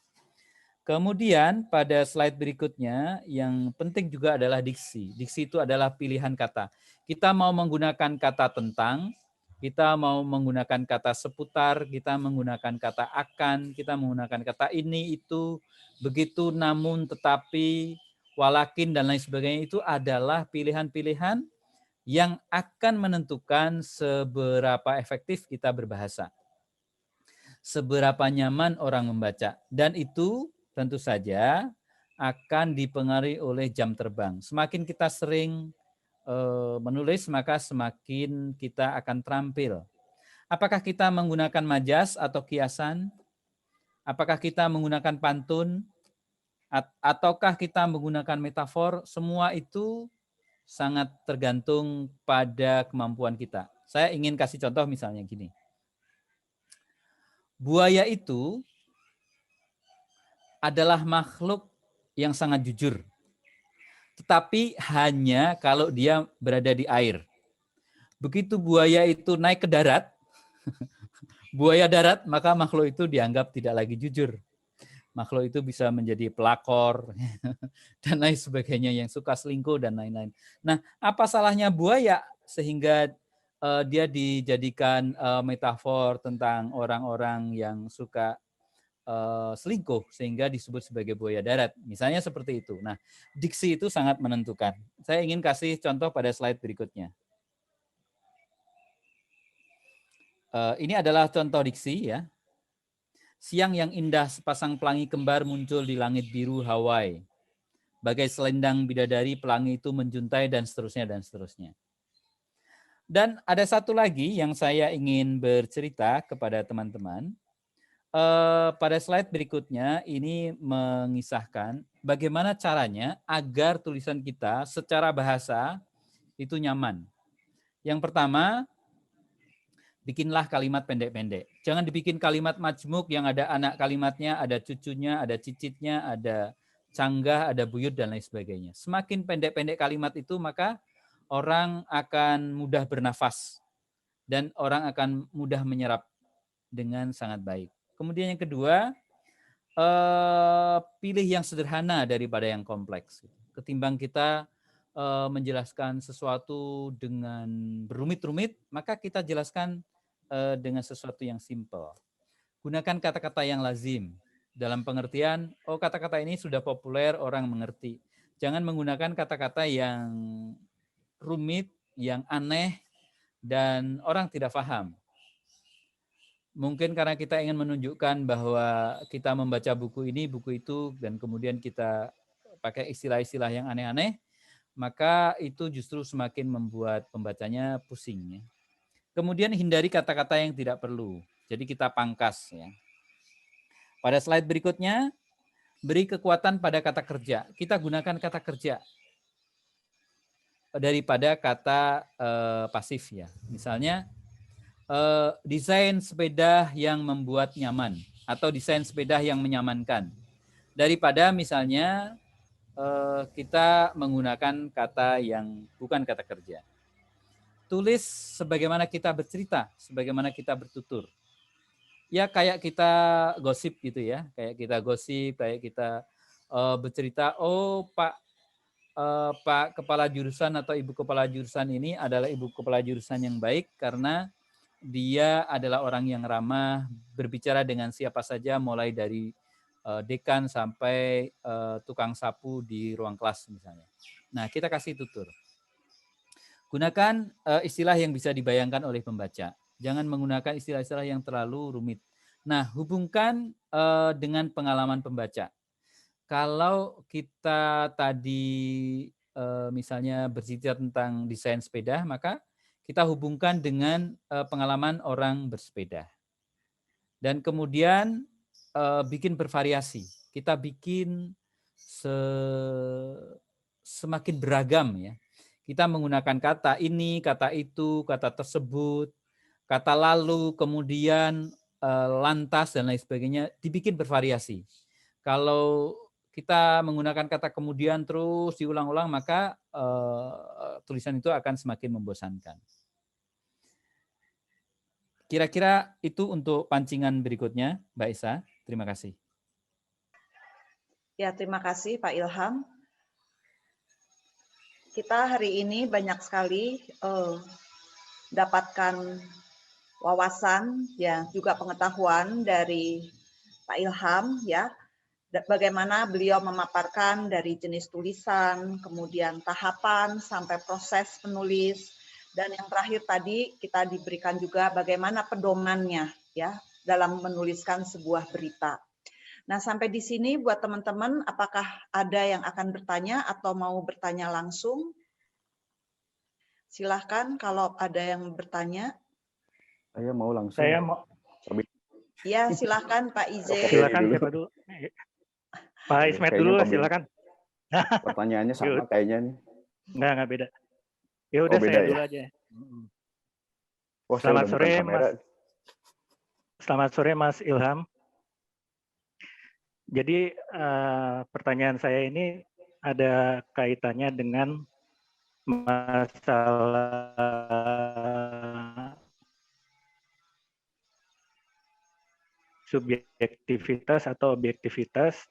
Kemudian pada slide berikutnya yang penting juga adalah diksi. Diksi itu adalah pilihan kata. Kita mau menggunakan kata tentang, kita mau menggunakan kata seputar, kita menggunakan kata akan, kita menggunakan kata ini, itu, begitu, namun, tetapi, walakin, dan lain sebagainya. Itu adalah pilihan-pilihan yang akan menentukan seberapa efektif kita berbahasa, seberapa nyaman orang membaca, dan itu tentu saja akan dipengaruhi oleh jam terbang. Semakin kita sering menulis, maka semakin kita akan terampil. Apakah kita menggunakan majas atau kiasan? Apakah kita menggunakan pantun? Ataukah kita menggunakan metafor? Semua itu sangat tergantung pada kemampuan kita. Saya ingin kasih contoh misalnya gini. Buaya itu adalah makhluk yang sangat jujur. Tetapi hanya kalau dia berada di air. Begitu buaya itu naik ke darat, buaya darat, maka makhluk itu dianggap tidak lagi jujur. Makhluk itu bisa menjadi pelakor dan lain sebagainya, yang suka selingkuh dan lain-lain. Nah, apa salahnya buaya sehingga dia dijadikan metafor tentang orang-orang yang suka selingkuh sehingga disebut sebagai buaya darat. Misalnya seperti itu. Nah, diksi itu sangat menentukan. Saya ingin kasih contoh pada slide berikutnya. Ini adalah contoh diksi ya. Siang yang indah sepasang pelangi kembar muncul di langit biru Hawaii. Bagai selendang bidadari pelangi itu menjuntai dan seterusnya dan seterusnya. Dan ada satu lagi yang saya ingin bercerita kepada teman-teman. Pada slide berikutnya ini mengisahkan bagaimana caranya agar tulisan kita secara bahasa itu nyaman. Yang pertama, bikinlah kalimat pendek-pendek. Jangan dibikin kalimat majmuk yang ada anak kalimatnya, ada cucunya, ada cicitnya, ada canggah, ada buyut, dan lain sebagainya. Semakin pendek-pendek kalimat itu, maka orang akan mudah bernafas dan orang akan mudah menyerap dengan sangat baik. Kemudian yang kedua, pilih yang sederhana daripada yang kompleks. Ketimbang kita menjelaskan sesuatu dengan berumit-rumit, maka kita jelaskan dengan sesuatu yang simple. Gunakan kata-kata yang lazim. Dalam pengertian, oh kata-kata ini sudah populer, orang mengerti. Jangan menggunakan kata-kata yang rumit, yang aneh, dan orang tidak paham. Mungkin karena kita ingin menunjukkan bahwa kita membaca buku ini, buku itu, dan kemudian kita pakai istilah-istilah yang aneh-aneh, maka itu justru semakin membuat pembacanya pusing. Ya. Kemudian hindari kata-kata yang tidak perlu. Jadi kita pangkas. Ya. Pada slide berikutnya, beri kekuatan pada kata kerja. Kita gunakan kata kerja daripada kata pasif. Ya. Misalnya, desain sepeda yang membuat nyaman atau desain sepeda yang menyamankan. Daripada misalnya kita menggunakan kata yang bukan kata kerja. Tulis sebagaimana kita bercerita, sebagaimana kita bertutur. Ya kayak kita gosip gitu ya, kayak kita gosip, kayak kita bercerita, oh Pak Kepala Jurusan atau Ibu Kepala Jurusan ini adalah Ibu Kepala Jurusan yang baik karena dia adalah orang yang ramah, berbicara dengan siapa saja mulai dari dekan sampai tukang sapu di ruang kelas misalnya. Nah, kita kasih tutur. Gunakan istilah yang bisa dibayangkan oleh pembaca. Jangan menggunakan istilah-istilah yang terlalu rumit. Nah, hubungkan dengan pengalaman pembaca. Kalau kita tadi misalnya bercerita tentang desain sepeda, maka kita hubungkan dengan pengalaman orang bersepeda. Dan kemudian bikin bervariasi. Kita bikin semakin beragam ya. Kita menggunakan kata ini, kata itu, kata tersebut, kata lalu, kemudian lantas dan lain sebagainya, dibikin bervariasi. Kalau kita menggunakan kata kemudian terus diulang-ulang, maka tulisan itu akan semakin membosankan. Kira-kira itu untuk pancingan berikutnya, Mbak Isa. Terima kasih. Ya, terima kasih Pak Ilham. Kita hari ini banyak sekali dapatkan wawasan ya juga pengetahuan dari Pak Ilham ya. Bagaimana beliau memaparkan dari jenis tulisan, kemudian tahapan sampai proses penulis, dan yang terakhir tadi kita diberikan juga bagaimana pedomannya ya dalam menuliskan sebuah berita. Nah, sampai di sini buat teman-teman, apakah ada yang akan bertanya atau mau bertanya langsung? Silahkan kalau ada yang bertanya. Saya mau langsung. Saya mau. Ya, silahkan Pak Ize. Silakan siapa dulu? Pak Ismet dulu, silakan. Pertanyaannya sama kayaknya nih. Enggak beda. Ya udah saya dulu aja. Oh, Selamat sore Mas. Selamat sore Mas Ilham. Jadi pertanyaan saya ini ada kaitannya dengan masalah subjektivitas atau objektivitas,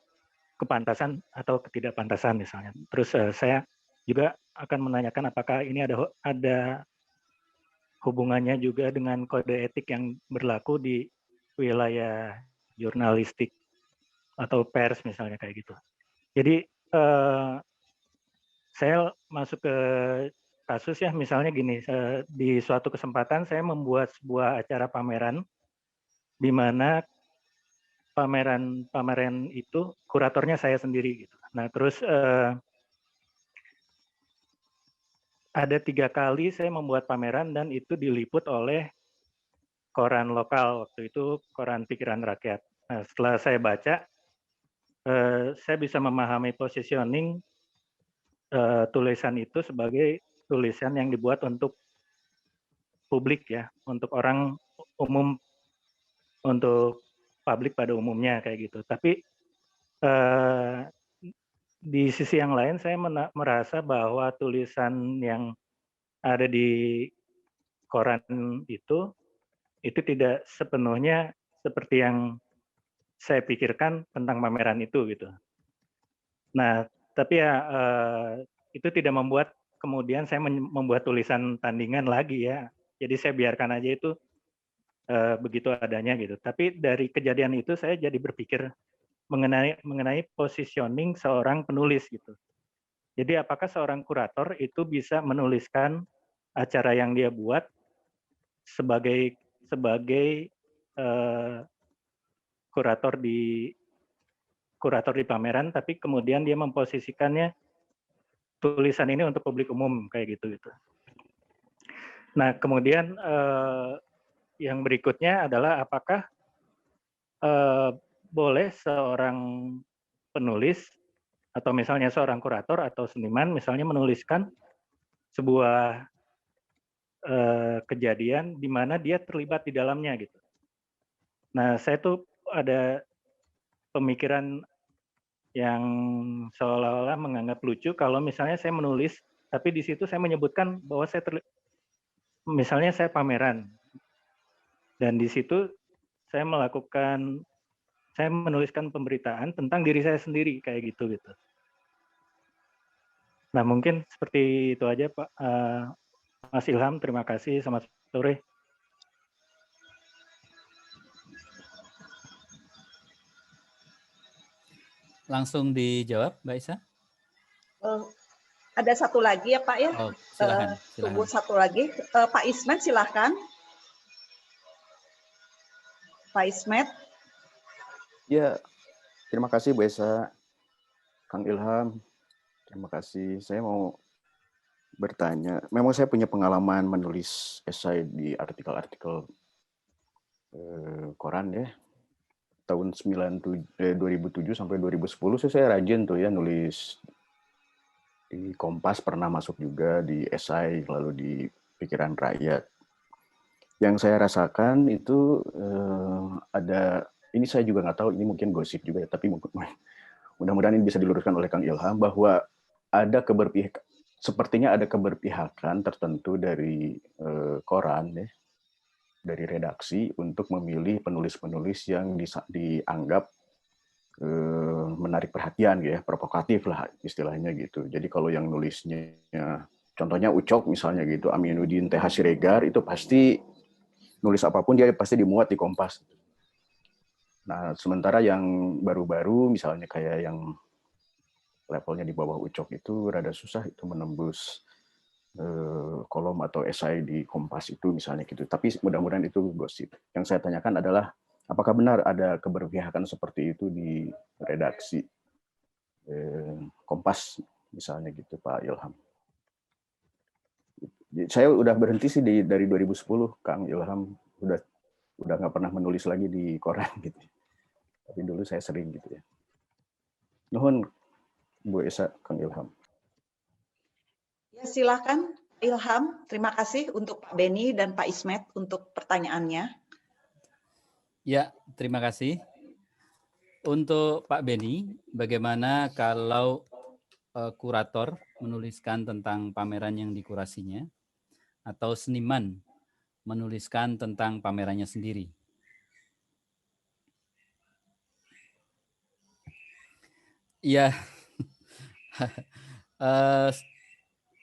kepantasan atau ketidakpantasan misalnya. Terus saya juga akan menanyakan apakah ini ada hubungannya juga dengan kode etik yang berlaku di wilayah jurnalistik atau pers misalnya kayak gitu. Jadi saya masuk ke kasus ya, misalnya gini, di suatu kesempatan saya membuat sebuah acara pameran di mana pameran itu kuratornya saya sendiri gitu. Nah, terus ada 3 kali saya membuat pameran dan itu diliput oleh koran lokal, waktu itu koran Pikiran Rakyat. Nah, setelah saya baca saya bisa memahami positioning tulisan itu sebagai tulisan yang dibuat untuk publik ya, untuk orang umum, untuk publik pada umumnya kayak gitu. Tapi di sisi yang lain saya merasa bahwa tulisan yang ada di koran itu tidak sepenuhnya seperti yang saya pikirkan tentang pameran itu gitu. Nah, tapi ya itu tidak membuat kemudian saya membuat tulisan tandingan lagi ya. Jadi saya biarkan aja itu begitu adanya gitu. Tapi dari kejadian itu saya jadi berpikir mengenai positioning seorang penulis gitu. Jadi apakah seorang kurator itu bisa menuliskan acara yang dia buat sebagai kurator di pameran, tapi kemudian dia memposisikannya tulisan ini untuk publik umum kayak gitu. Nah, kemudian yang berikutnya adalah apakah boleh seorang penulis atau misalnya seorang kurator atau seniman misalnya menuliskan sebuah kejadian di mana dia terlibat di dalamnya gitu. Nah, saya tuh ada pemikiran yang seolah-olah menganggap lucu kalau misalnya saya menulis, tapi di situ saya menyebutkan bahwa misalnya saya pameran, dan di situ saya menuliskan pemberitaan tentang diri saya sendiri kayak gitu. Nah, mungkin seperti itu aja Pak Mas Ilham. Terima kasih. Selamat sore. Langsung dijawab, Mbak Isa? Ada satu lagi ya Pak ya? Oh, silakan. Tunggu satu lagi. Pak Ismet silahkan. Pak Ismet. Ya, terima kasih Bu Esa, Kang Ilham. Terima kasih. Saya mau bertanya. Memang saya punya pengalaman menulis esai di artikel-artikel koran ya. Tahun 2007 sampai 2010 saya rajin tuh ya nulis di Kompas, pernah masuk juga di esai, lalu di Pikiran Rakyat. Yang saya rasakan itu ada, ini saya juga nggak tahu, ini mungkin gosip juga ya, tapi mudah-mudahan ini bisa diluruskan oleh Kang Ilham, bahwa ada sepertinya ada keberpihakan tertentu dari koran ya, dari redaksi untuk memilih penulis-penulis yang dianggap menarik perhatian ya, provokatif lah istilahnya gitu. Jadi kalau yang nulisnya contohnya Ucok misalnya gitu, Aminuddin TH Siregar, itu pasti nulis apapun dia pasti dimuat di Kompas. Nah, sementara yang baru-baru misalnya kayak yang levelnya di bawah Ucok itu rada susah itu menembus kolom atau esai di Kompas itu misalnya gitu. Tapi mudah-mudahan itu gosip. Yang saya tanyakan adalah apakah benar ada keberpihakan seperti itu di redaksi Kompas misalnya gitu Pak Ilham. Saya udah berhenti sih dari 2010, Kang Ilham udah nggak pernah menulis lagi di koran gitu. Tapi dulu saya sering gitu ya. Nuhun Bu Esa, Kang Ilham. Ya, silakan Ilham. Terima kasih untuk Pak Beni dan Pak Ismet untuk pertanyaannya. Ya, terima kasih. Untuk Pak Beni, bagaimana kalau kurator menuliskan tentang pameran yang dikurasinya, atau seniman menuliskan tentang pamerannya sendiri? Ya,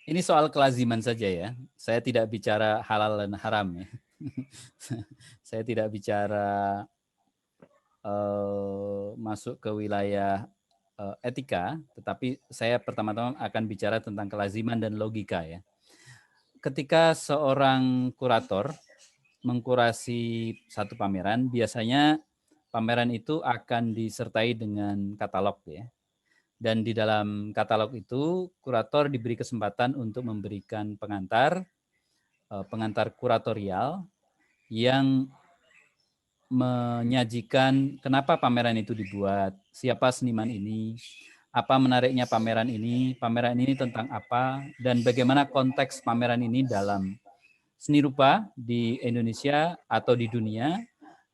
ini soal kelaziman saja ya. Saya tidak bicara halal dan haram ya. Saya tidak bicara masuk ke wilayah etika, tetapi saya pertama-tama akan bicara tentang kelaziman dan logika ya. Ketika seorang kurator mengkurasi satu pameran, biasanya pameran itu akan disertai dengan katalog ya. Dan di dalam katalog itu kurator diberi kesempatan untuk memberikan pengantar kuratorial yang menyajikan kenapa pameran itu dibuat, siapa seniman ini, apa menariknya pameran ini tentang apa, dan bagaimana konteks pameran ini dalam seni rupa di Indonesia atau di dunia,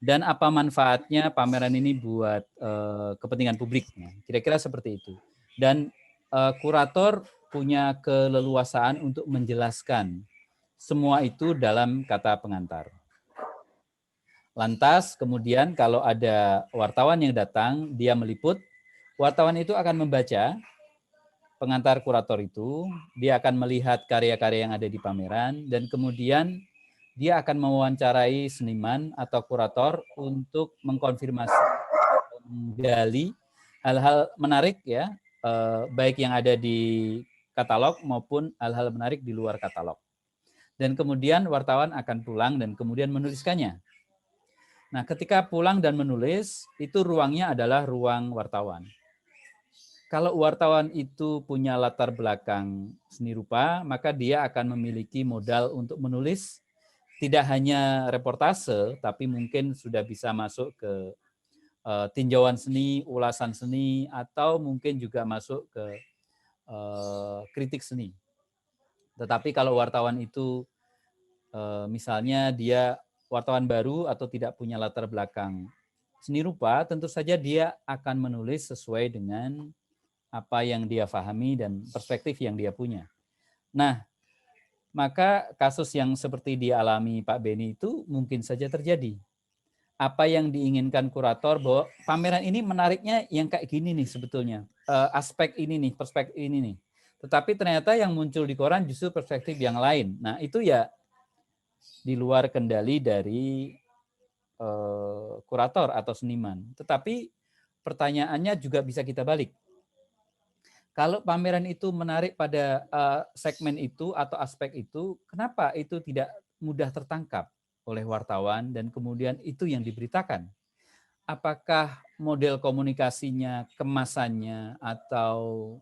dan apa manfaatnya pameran ini buat kepentingan publiknya. Kira-kira seperti itu. Dan kurator punya keleluasaan untuk menjelaskan semua itu dalam kata pengantar. Lantas kemudian kalau ada wartawan yang datang, dia meliput, wartawan itu akan membaca pengantar kurator itu, dia akan melihat karya-karya yang ada di pameran, dan kemudian dia akan mewawancarai seniman atau kurator untuk mengkonfirmasi, menggali hal-hal menarik ya, baik yang ada di katalog maupun hal-hal menarik di luar katalog. Dan kemudian wartawan akan pulang dan kemudian menuliskannya. Nah, ketika pulang dan menulis, itu ruangnya adalah ruang wartawan. Kalau wartawan itu punya latar belakang seni rupa, maka dia akan memiliki modal untuk menulis tidak hanya reportase, tapi mungkin sudah bisa masuk ke tinjauan seni, ulasan seni, atau mungkin juga masuk ke kritik seni. Tetapi kalau wartawan itu misalnya dia wartawan baru atau tidak punya latar belakang seni rupa, tentu saja dia akan menulis sesuai dengan apa yang dia pahami dan perspektif yang dia punya. Nah, maka kasus yang seperti dialami Pak Beni itu mungkin saja terjadi. Apa yang diinginkan kurator bahwa pameran ini menariknya yang kayak gini nih sebetulnya. Aspek ini nih, perspektif ini nih. Tetapi ternyata yang muncul di koran justru perspektif yang lain. Nah, itu ya di luar kendali dari kurator atau seniman. Tetapi pertanyaannya juga bisa kita balik. Kalau pameran itu menarik pada segmen itu atau aspek itu, kenapa itu tidak mudah tertangkap oleh wartawan dan kemudian itu yang diberitakan? Apakah model komunikasinya, kemasannya, atau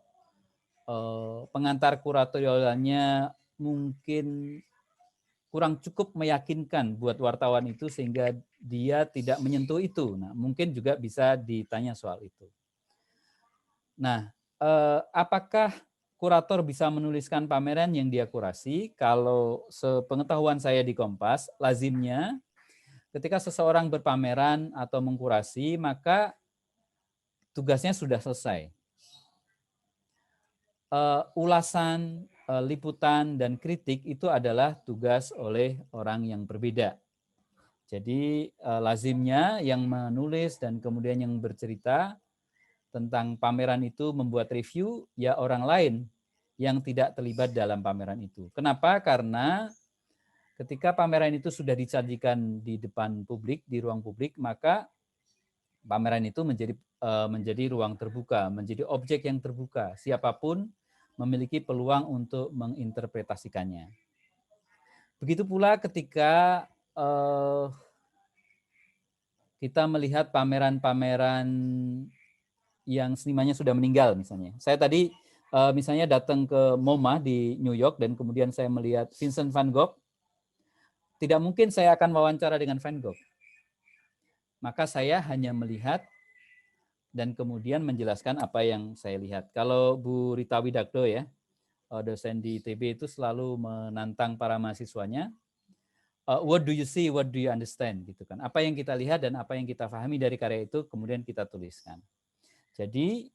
pengantar kuratorialnya mungkin kurang cukup meyakinkan buat wartawan itu sehingga dia tidak menyentuh itu? Nah, mungkin juga bisa ditanya soal itu. Nah, apakah kurator bisa menuliskan pameran yang dia kurasi? Kalau sepengetahuan saya di Kompas, lazimnya ketika seseorang berpameran atau mengkurasi, maka tugasnya sudah selesai. Ulasan, liputan, dan kritik itu adalah tugas oleh orang yang berbeda. Jadi lazimnya yang menulis dan kemudian yang bercerita tentang pameran itu membuat review ya orang lain yang tidak terlibat dalam pameran itu. Kenapa? Karena ketika pameran itu sudah disajikan di depan publik, di ruang publik, maka pameran itu menjadi ruang terbuka, menjadi objek yang terbuka. Siapapun memiliki peluang untuk menginterpretasikannya. Begitu pula ketika kita melihat pameran-pameran yang senimannya sudah meninggal misalnya. Saya tadi misalnya datang ke MoMA di New York dan kemudian saya melihat Vincent van Gogh. Tidak mungkin saya akan wawancara dengan Van Gogh. Maka saya hanya melihat dan kemudian menjelaskan apa yang saya lihat. Kalau Bu Rita Widakdo ya, dosen di ITB itu selalu menantang para mahasiswanya, what do you see, what do you understand, gitu kan. Apa yang kita lihat dan apa yang kita pahami dari karya itu kemudian kita tuliskan. Jadi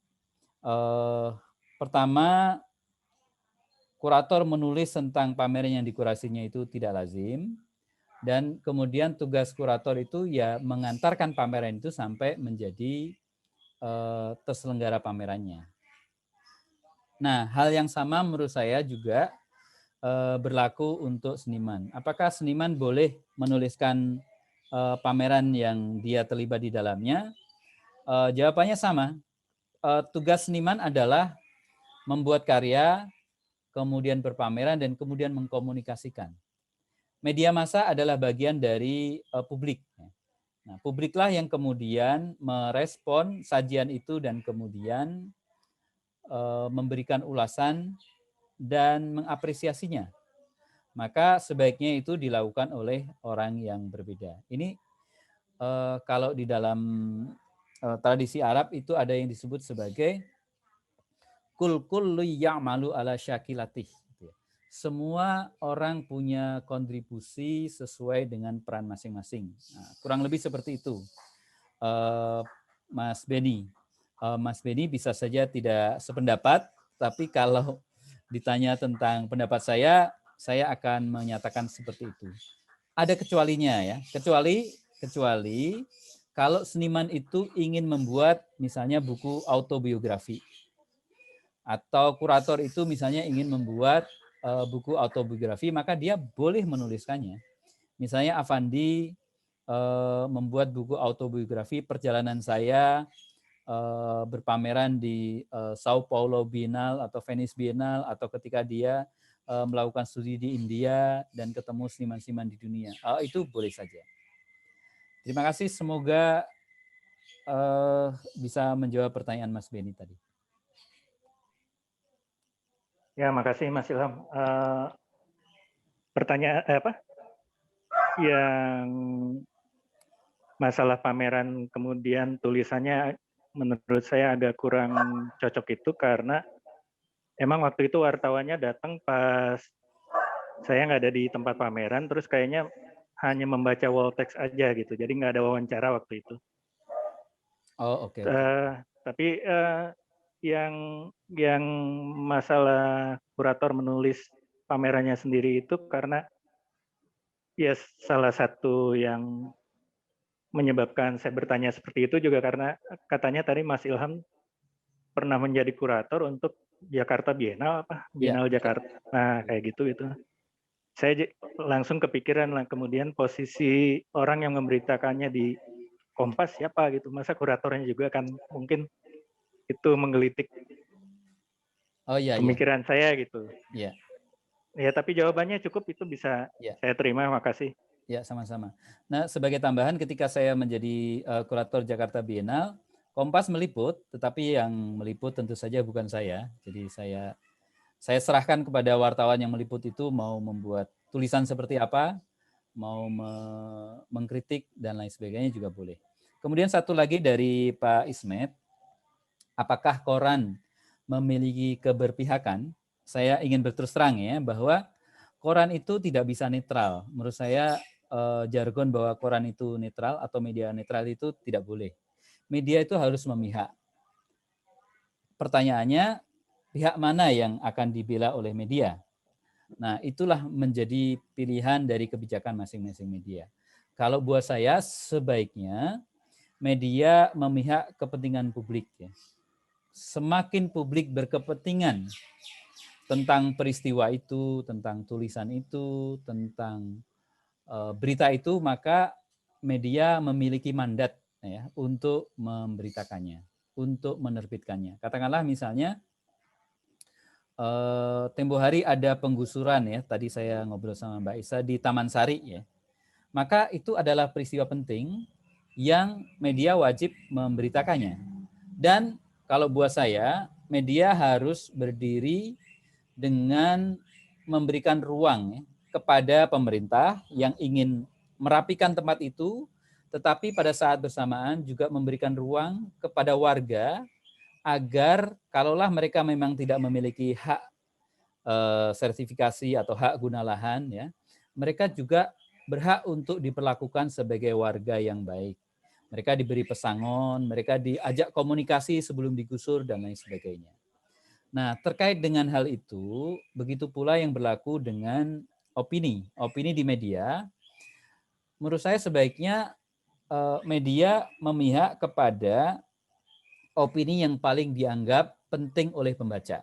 pertama, kurator menulis tentang pameran yang dikurasinya itu tidak lazim, dan kemudian tugas kurator itu ya mengantarkan pameran itu sampai menjadi terselenggara pamerannya. Nah, hal yang sama menurut saya juga berlaku untuk seniman. Apakah seniman boleh menuliskan pameran yang dia terlibat di dalamnya? Jawabannya sama. Tugas seniman adalah membuat karya, kemudian berpameran, dan kemudian mengkomunikasikan. Media massa adalah bagian dari publik. Nah, publiklah yang kemudian merespon sajian itu dan kemudian memberikan ulasan dan mengapresiasinya. Maka sebaiknya itu dilakukan oleh orang yang berbeda. Ini kalau di dalam tradisi Arab itu ada yang disebut sebagai kul kullu ya'malu ala syakilatih. Semua orang punya kontribusi sesuai dengan peran masing-masing. Nah, kurang lebih seperti itu, Mas Beni. Mas Beni bisa saja tidak sependapat, tapi kalau ditanya tentang pendapat saya akan menyatakan seperti itu. Ada kecualinya ya, kecuali kalau seniman itu ingin membuat misalnya buku autobiografi, atau kurator itu misalnya ingin membuat buku autobiografi, maka dia boleh menuliskannya. Misalnya Avandi membuat buku autobiografi perjalanan saya berpameran di Sao Paulo Biennale atau Venice Biennale, atau ketika dia melakukan studi di India dan ketemu seniman-seniman di dunia. Itu boleh saja. Terima kasih, semoga bisa menjawab pertanyaan Mas Beni tadi. Ya, makasih Mas Ilham. Pertanyaan yang masalah pameran kemudian tulisannya menurut saya agak kurang cocok itu karena emang waktu itu wartawannya datang pas saya nggak ada di tempat pameran, terus kayaknya hanya membaca wall text aja gitu, jadi nggak ada wawancara waktu itu. Oh, oke. Tapi yang masalah kurator menulis pamerannya sendiri itu karena ya salah satu yang menyebabkan saya bertanya seperti itu juga karena katanya tadi Mas Ilham pernah menjadi kurator untuk Jakarta Biennale Biennale Jakarta. Nah, kayak gitu. Saya langsung kepikiran lah kemudian posisi orang yang memberitakannya di Kompas siapa gitu. Masa kuratornya juga kan mungkin itu menggelitik pemikiran saya gitu. Iya. Ya, tapi jawabannya cukup, itu bisa saya terima, makasih. Ya, sama-sama. Nah, sebagai tambahan, ketika saya menjadi kurator Jakarta Biennale, Kompas meliput, tetapi yang meliput tentu saja bukan saya. Jadi saya serahkan kepada wartawan yang meliput itu mau membuat tulisan seperti apa, mau mengkritik dan lain sebagainya juga boleh. Kemudian satu lagi dari Pak Ismet, apakah koran memiliki keberpihakan? Saya ingin berterus terang ya bahwa koran itu tidak bisa netral. Menurut saya jargon bahwa koran itu netral atau media netral itu tidak boleh. Media itu harus memihak. Pertanyaannya, pihak mana yang akan dibela oleh media? Nah, itulah menjadi pilihan dari kebijakan masing-masing media. Kalau buat saya, sebaiknya media memihak kepentingan publik. Ya. Semakin publik berkepentingan tentang peristiwa itu, tentang tulisan itu, tentang berita itu, maka media memiliki mandat ya, untuk memberitakannya, untuk menerbitkannya. Katakanlah misalnya, tempo hari ada penggusuran ya, tadi saya ngobrol sama Mbak Isa di Taman Sari ya, maka itu adalah peristiwa penting yang media wajib memberitakannya. Dan kalau buat saya, media harus berdiri dengan memberikan ruang ya, kepada pemerintah yang ingin merapikan tempat itu, tetapi pada saat bersamaan juga memberikan ruang kepada warga agar kalaulah mereka memang tidak memiliki hak sertifikasi atau hak guna lahan, ya, mereka juga berhak untuk diperlakukan sebagai warga yang baik. Mereka diberi pesangon, mereka diajak komunikasi sebelum digusur, dan lain sebagainya. Nah, terkait dengan hal itu, begitu pula yang berlaku dengan opini. Opini di media, menurut saya sebaiknya media memihak kepada opini yang paling dianggap penting oleh pembaca.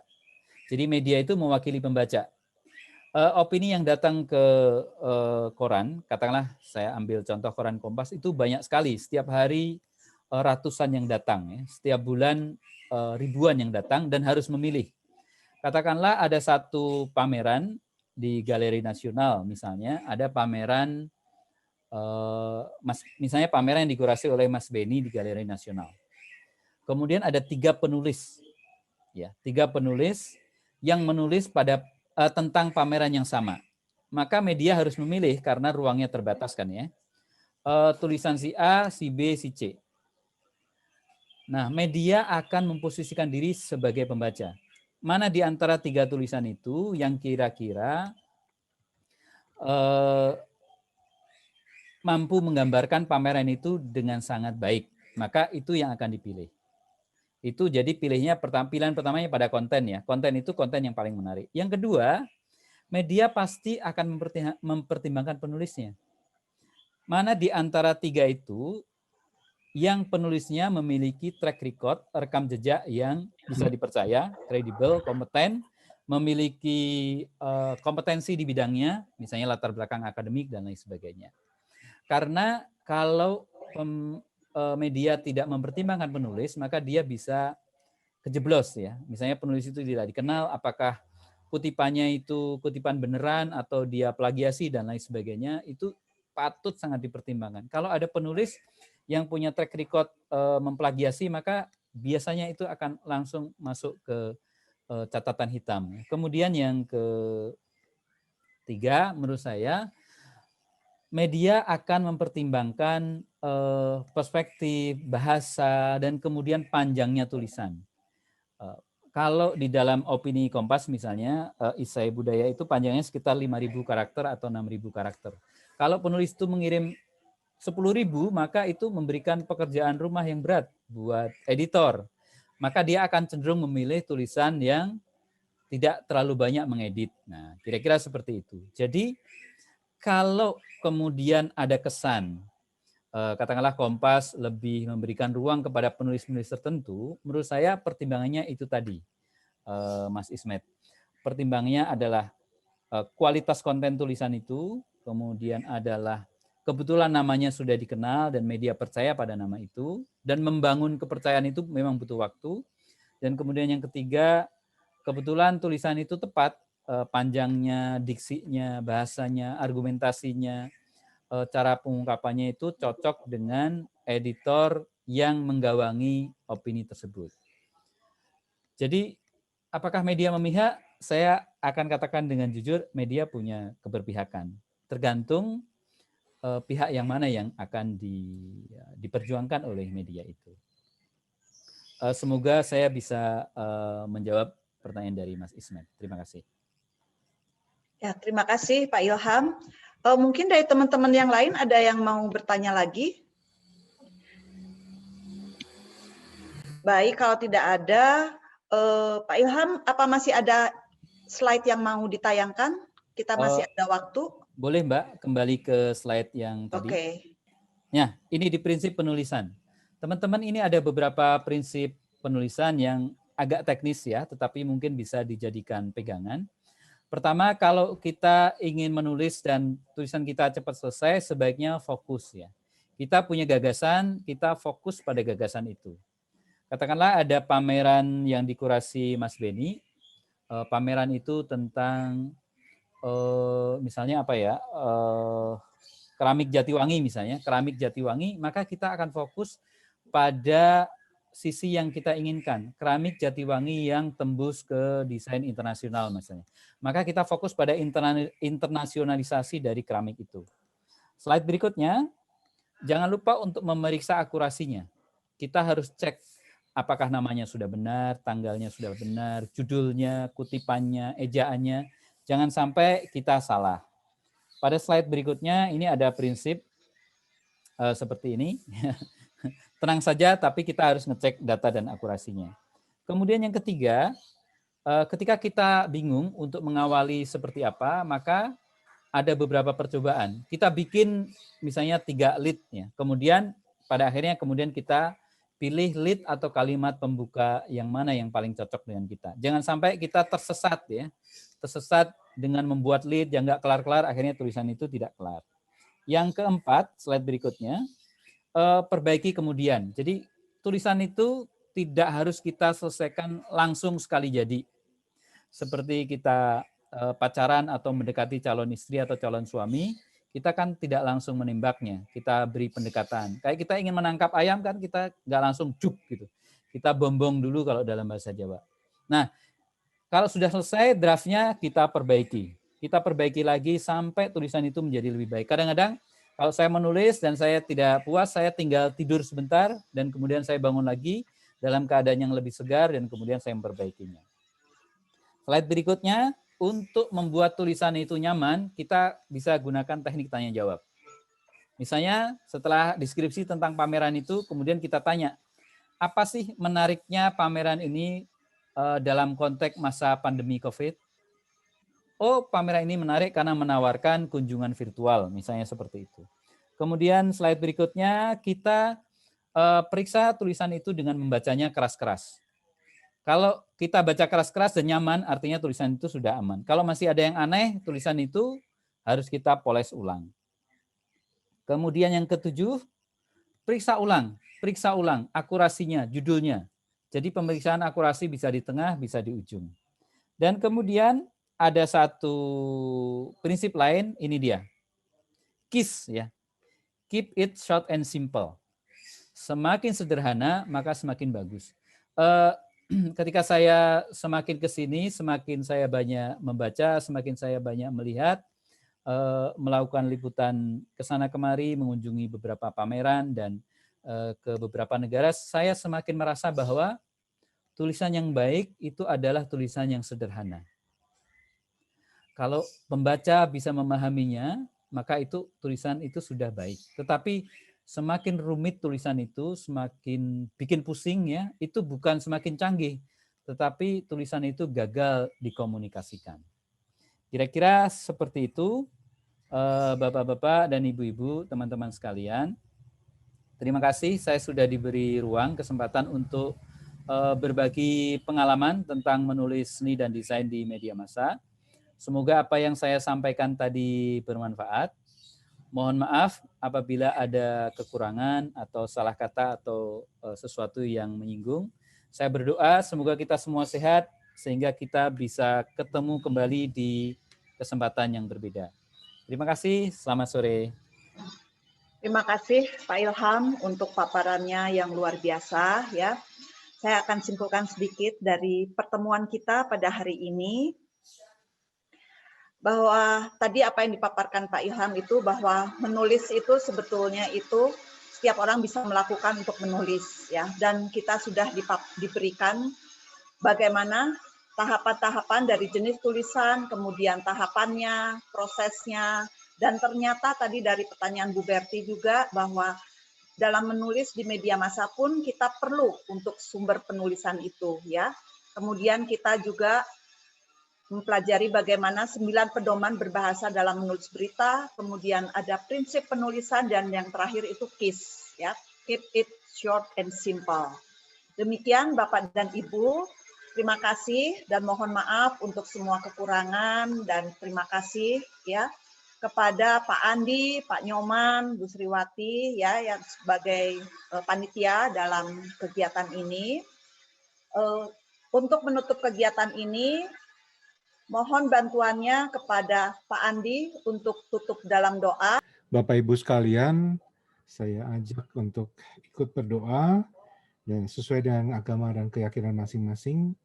Jadi media itu mewakili pembaca. Opini yang datang ke koran, katakanlah saya ambil contoh koran Kompas, itu banyak sekali. Setiap hari ratusan yang datang, ya. Setiap bulan ribuan yang datang dan harus memilih. Katakanlah ada satu pameran di Galeri Nasional, misalnya ada pameran, misalnya pameran yang dikurasi oleh Mas Beni di Galeri Nasional. Kemudian ada 3 penulis, ya, 3 penulis yang menulis pada tentang pameran yang sama. Maka media harus memilih karena ruangnya terbatas kan ya. tulisan si A, si B, si C. Nah, media akan memposisikan diri sebagai pembaca. Mana di antara 3 tulisan itu yang kira-kira mampu menggambarkan pameran itu dengan sangat baik, maka itu yang akan dipilih. Itu jadi pilihan pertamanya pada konten ya. Konten itu konten yang paling menarik. Yang kedua, media pasti akan mempertimbangkan penulisnya. Mana di antara 3 itu yang penulisnya memiliki track record, rekam jejak yang bisa dipercaya, kredibel, kompeten, memiliki kompetensi di bidangnya, misalnya latar belakang akademik dan lain sebagainya. Karena kalau media tidak mempertimbangkan penulis, maka dia bisa kejeblos ya. Misalnya penulis itu tidak dikenal, apakah kutipannya itu kutipan beneran atau dia plagiasi dan lain sebagainya, itu patut sangat dipertimbangkan. Kalau ada penulis yang punya track record memplagiasi, maka biasanya itu akan langsung masuk ke catatan hitam. Kemudian yang ketiga, menurut saya, media akan mempertimbangkan perspektif, bahasa, dan kemudian panjangnya tulisan. Kalau di dalam opini Kompas misalnya, esai budaya itu panjangnya sekitar 5.000 karakter atau 6.000 karakter. Kalau penulis itu mengirim 10.000, maka itu memberikan pekerjaan rumah yang berat buat editor. Maka dia akan cenderung memilih tulisan yang tidak terlalu banyak mengedit. Nah, kira-kira seperti itu. Jadi, kalau kemudian ada kesan, katakanlah Kompas lebih memberikan ruang kepada penulis-penulis tertentu, menurut saya pertimbangannya itu tadi, Mas Ismet. Pertimbangannya adalah kualitas konten tulisan itu, kemudian adalah kebetulan namanya sudah dikenal dan media percaya pada nama itu, dan membangun kepercayaan itu memang butuh waktu. Dan kemudian yang ketiga, kebetulan tulisan itu tepat, panjangnya, diksinya, bahasanya, argumentasinya, cara pengungkapannya itu cocok dengan editor yang menggawangi opini tersebut. Jadi, apakah media memihak? Saya akan katakan dengan jujur, media punya keberpihakan. Tergantung pihak yang mana yang akan diperjuangkan oleh media itu. Semoga saya bisa menjawab pertanyaan dari Mas Ismet. Terima kasih. Ya, terima kasih Pak Ilham. Mungkin dari teman-teman yang lain ada yang mau bertanya lagi? Baik, kalau tidak ada, Pak Ilham, apa masih ada slide yang mau ditayangkan? Kita masih ada waktu. Boleh Mbak, kembali ke slide yang tadi. Oke. Nah, ini di prinsip penulisan. Teman-teman, ini ada beberapa prinsip penulisan yang agak teknis ya, tetapi mungkin bisa dijadikan pegangan. Pertama, kalau kita ingin menulis dan tulisan kita cepat selesai, sebaiknya fokus ya. Kita punya gagasan, kita fokus pada gagasan itu. Katakanlah ada pameran yang dikurasi Mas Beni, pameran itu tentang misalnya apa ya, keramik Jatiwangi misalnya, keramik Jatiwangi, maka kita akan fokus pada sisi yang kita inginkan, keramik Jatiwangi yang tembus ke desain internasional misalnya. Maka kita fokus pada internasionalisasi dari keramik itu. Slide berikutnya, jangan lupa untuk memeriksa akurasinya. Kita harus cek apakah namanya sudah benar, tanggalnya sudah benar, judulnya, kutipannya, ejaannya. Jangan sampai kita salah. Pada slide berikutnya, ini ada prinsip seperti ini. Tenang saja, tapi kita harus ngecek data dan akurasinya. Kemudian yang ketiga, ketika kita bingung untuk mengawali seperti apa, maka ada beberapa percobaan. Kita bikin misalnya 3 lead, ya. Kemudian pada akhirnya kita pilih lead atau kalimat pembuka yang mana yang paling cocok dengan kita. Jangan sampai kita tersesat ya, tersesat dengan membuat lead yang nggak kelar-kelar, akhirnya tulisan itu tidak kelar. Yang keempat, slide berikutnya, perbaiki kemudian. Jadi tulisan itu tidak harus kita selesaikan langsung sekali jadi. Seperti kita pacaran atau mendekati calon istri atau calon suami, kita kan tidak langsung menembaknya, kita beri pendekatan. Kayak kita ingin menangkap ayam kan kita nggak langsung juk gitu. Kita bombong dulu kalau dalam bahasa Jawa. Nah, kalau sudah selesai draftnya kita perbaiki. Kita perbaiki lagi sampai tulisan itu menjadi lebih baik. Kadang-kadang Kalau saya menulis dan saya tidak puas, saya tinggal tidur sebentar dan kemudian saya bangun lagi dalam keadaan yang lebih segar dan kemudian saya memperbaikinya. Slide berikutnya, untuk membuat tulisan itu nyaman, kita bisa gunakan teknik tanya jawab. Misalnya setelah deskripsi tentang pameran itu, kemudian kita tanya, apa sih menariknya pameran ini dalam konteks masa pandemi COVID? Oh, pameran ini menarik karena menawarkan kunjungan virtual, misalnya seperti itu. Kemudian slide berikutnya, kita periksa tulisan itu dengan membacanya keras-keras. Kalau kita baca keras-keras dan nyaman, artinya tulisan itu sudah aman. Kalau masih ada yang aneh, tulisan itu harus kita poles ulang. Kemudian yang ketujuh, periksa ulang akurasinya, judulnya. Jadi pemeriksaan akurasi bisa di tengah, bisa di ujung. Dan kemudian ada satu prinsip lain, ini dia. KISS ya. Keep it short and simple. Semakin sederhana, maka semakin bagus. Ketika saya semakin ke sini, semakin saya banyak membaca, semakin saya banyak melihat, melakukan liputan ke sana kemari, mengunjungi beberapa pameran dan ke beberapa negara, saya semakin merasa bahwa tulisan yang baik itu adalah tulisan yang sederhana. Kalau pembaca bisa memahaminya, maka itu tulisan itu sudah baik. Tetapi semakin rumit tulisan itu, semakin bikin pusing ya, itu bukan semakin canggih, tetapi tulisan itu gagal dikomunikasikan. Kira-kira seperti itu, Bapak-bapak dan Ibu-ibu, teman-teman sekalian. Terima kasih, saya sudah diberi ruang, kesempatan untuk berbagi pengalaman tentang menulis seni dan desain di media massa. Semoga apa yang saya sampaikan tadi bermanfaat. Mohon maaf apabila ada kekurangan atau salah kata atau sesuatu yang menyinggung. Saya berdoa semoga kita semua sehat sehingga kita bisa ketemu kembali di kesempatan yang berbeda. Terima kasih, selamat sore. Terima kasih Pak Ilham untuk paparannya yang luar biasa ya. Saya akan simpulkan sedikit dari pertemuan kita pada hari ini. Bahwa tadi apa yang dipaparkan Pak Ilham itu bahwa menulis itu sebetulnya itu setiap orang bisa melakukan untuk menulis ya, dan kita sudah diberikan bagaimana tahapan-tahapan dari jenis tulisan, kemudian tahapannya, prosesnya, dan ternyata tadi dari pertanyaan Bu Berti juga bahwa dalam menulis di media massa pun kita perlu untuk sumber penulisan itu ya. Kemudian kita juga mempelajari bagaimana 9 pedoman berbahasa dalam menulis berita, kemudian ada prinsip penulisan, dan yang terakhir itu KISS, ya, keep it short and simple. Demikian Bapak dan Ibu, terima kasih dan mohon maaf untuk semua kekurangan, dan terima kasih ya kepada Pak Andi, Pak Nyoman, Bu Sriwati ya yang sebagai panitia dalam kegiatan ini. Untuk menutup kegiatan ini, mohon bantuannya kepada Pak Andi untuk tutup dalam doa. Bapak Ibu sekalian, saya ajak untuk ikut berdoa yang sesuai dengan agama dan keyakinan masing-masing.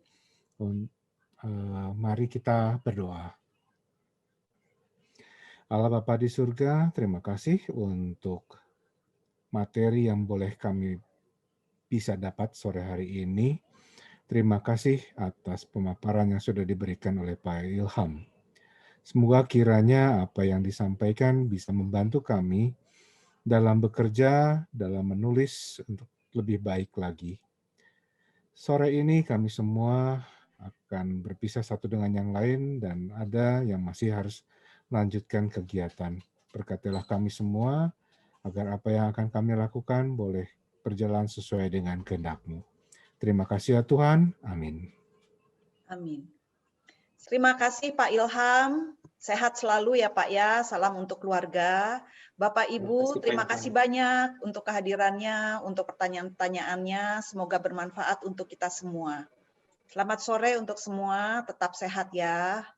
Mari kita berdoa. Allah Bapa di surga, terima kasih untuk materi yang boleh kami bisa dapat sore hari ini. Terima kasih atas pemaparan yang sudah diberikan oleh Pak Ilham. Semoga kiranya apa yang disampaikan bisa membantu kami dalam bekerja, dalam menulis untuk lebih baik lagi. Sore ini kami semua akan berpisah satu dengan yang lain dan ada yang masih harus melanjutkan kegiatan. Berkatilah kami semua agar apa yang akan kami lakukan boleh berjalan sesuai dengan kehendak-Mu. Terima kasih ya Tuhan. Amin. Amin. Terima kasih Pak Ilham. Sehat selalu ya Pak ya. Salam untuk keluarga. Bapak Ibu, terima kasih banyak untuk kehadirannya, untuk pertanyaan-pertanyaannya. Semoga bermanfaat untuk kita semua. Selamat sore untuk semua. Tetap sehat ya.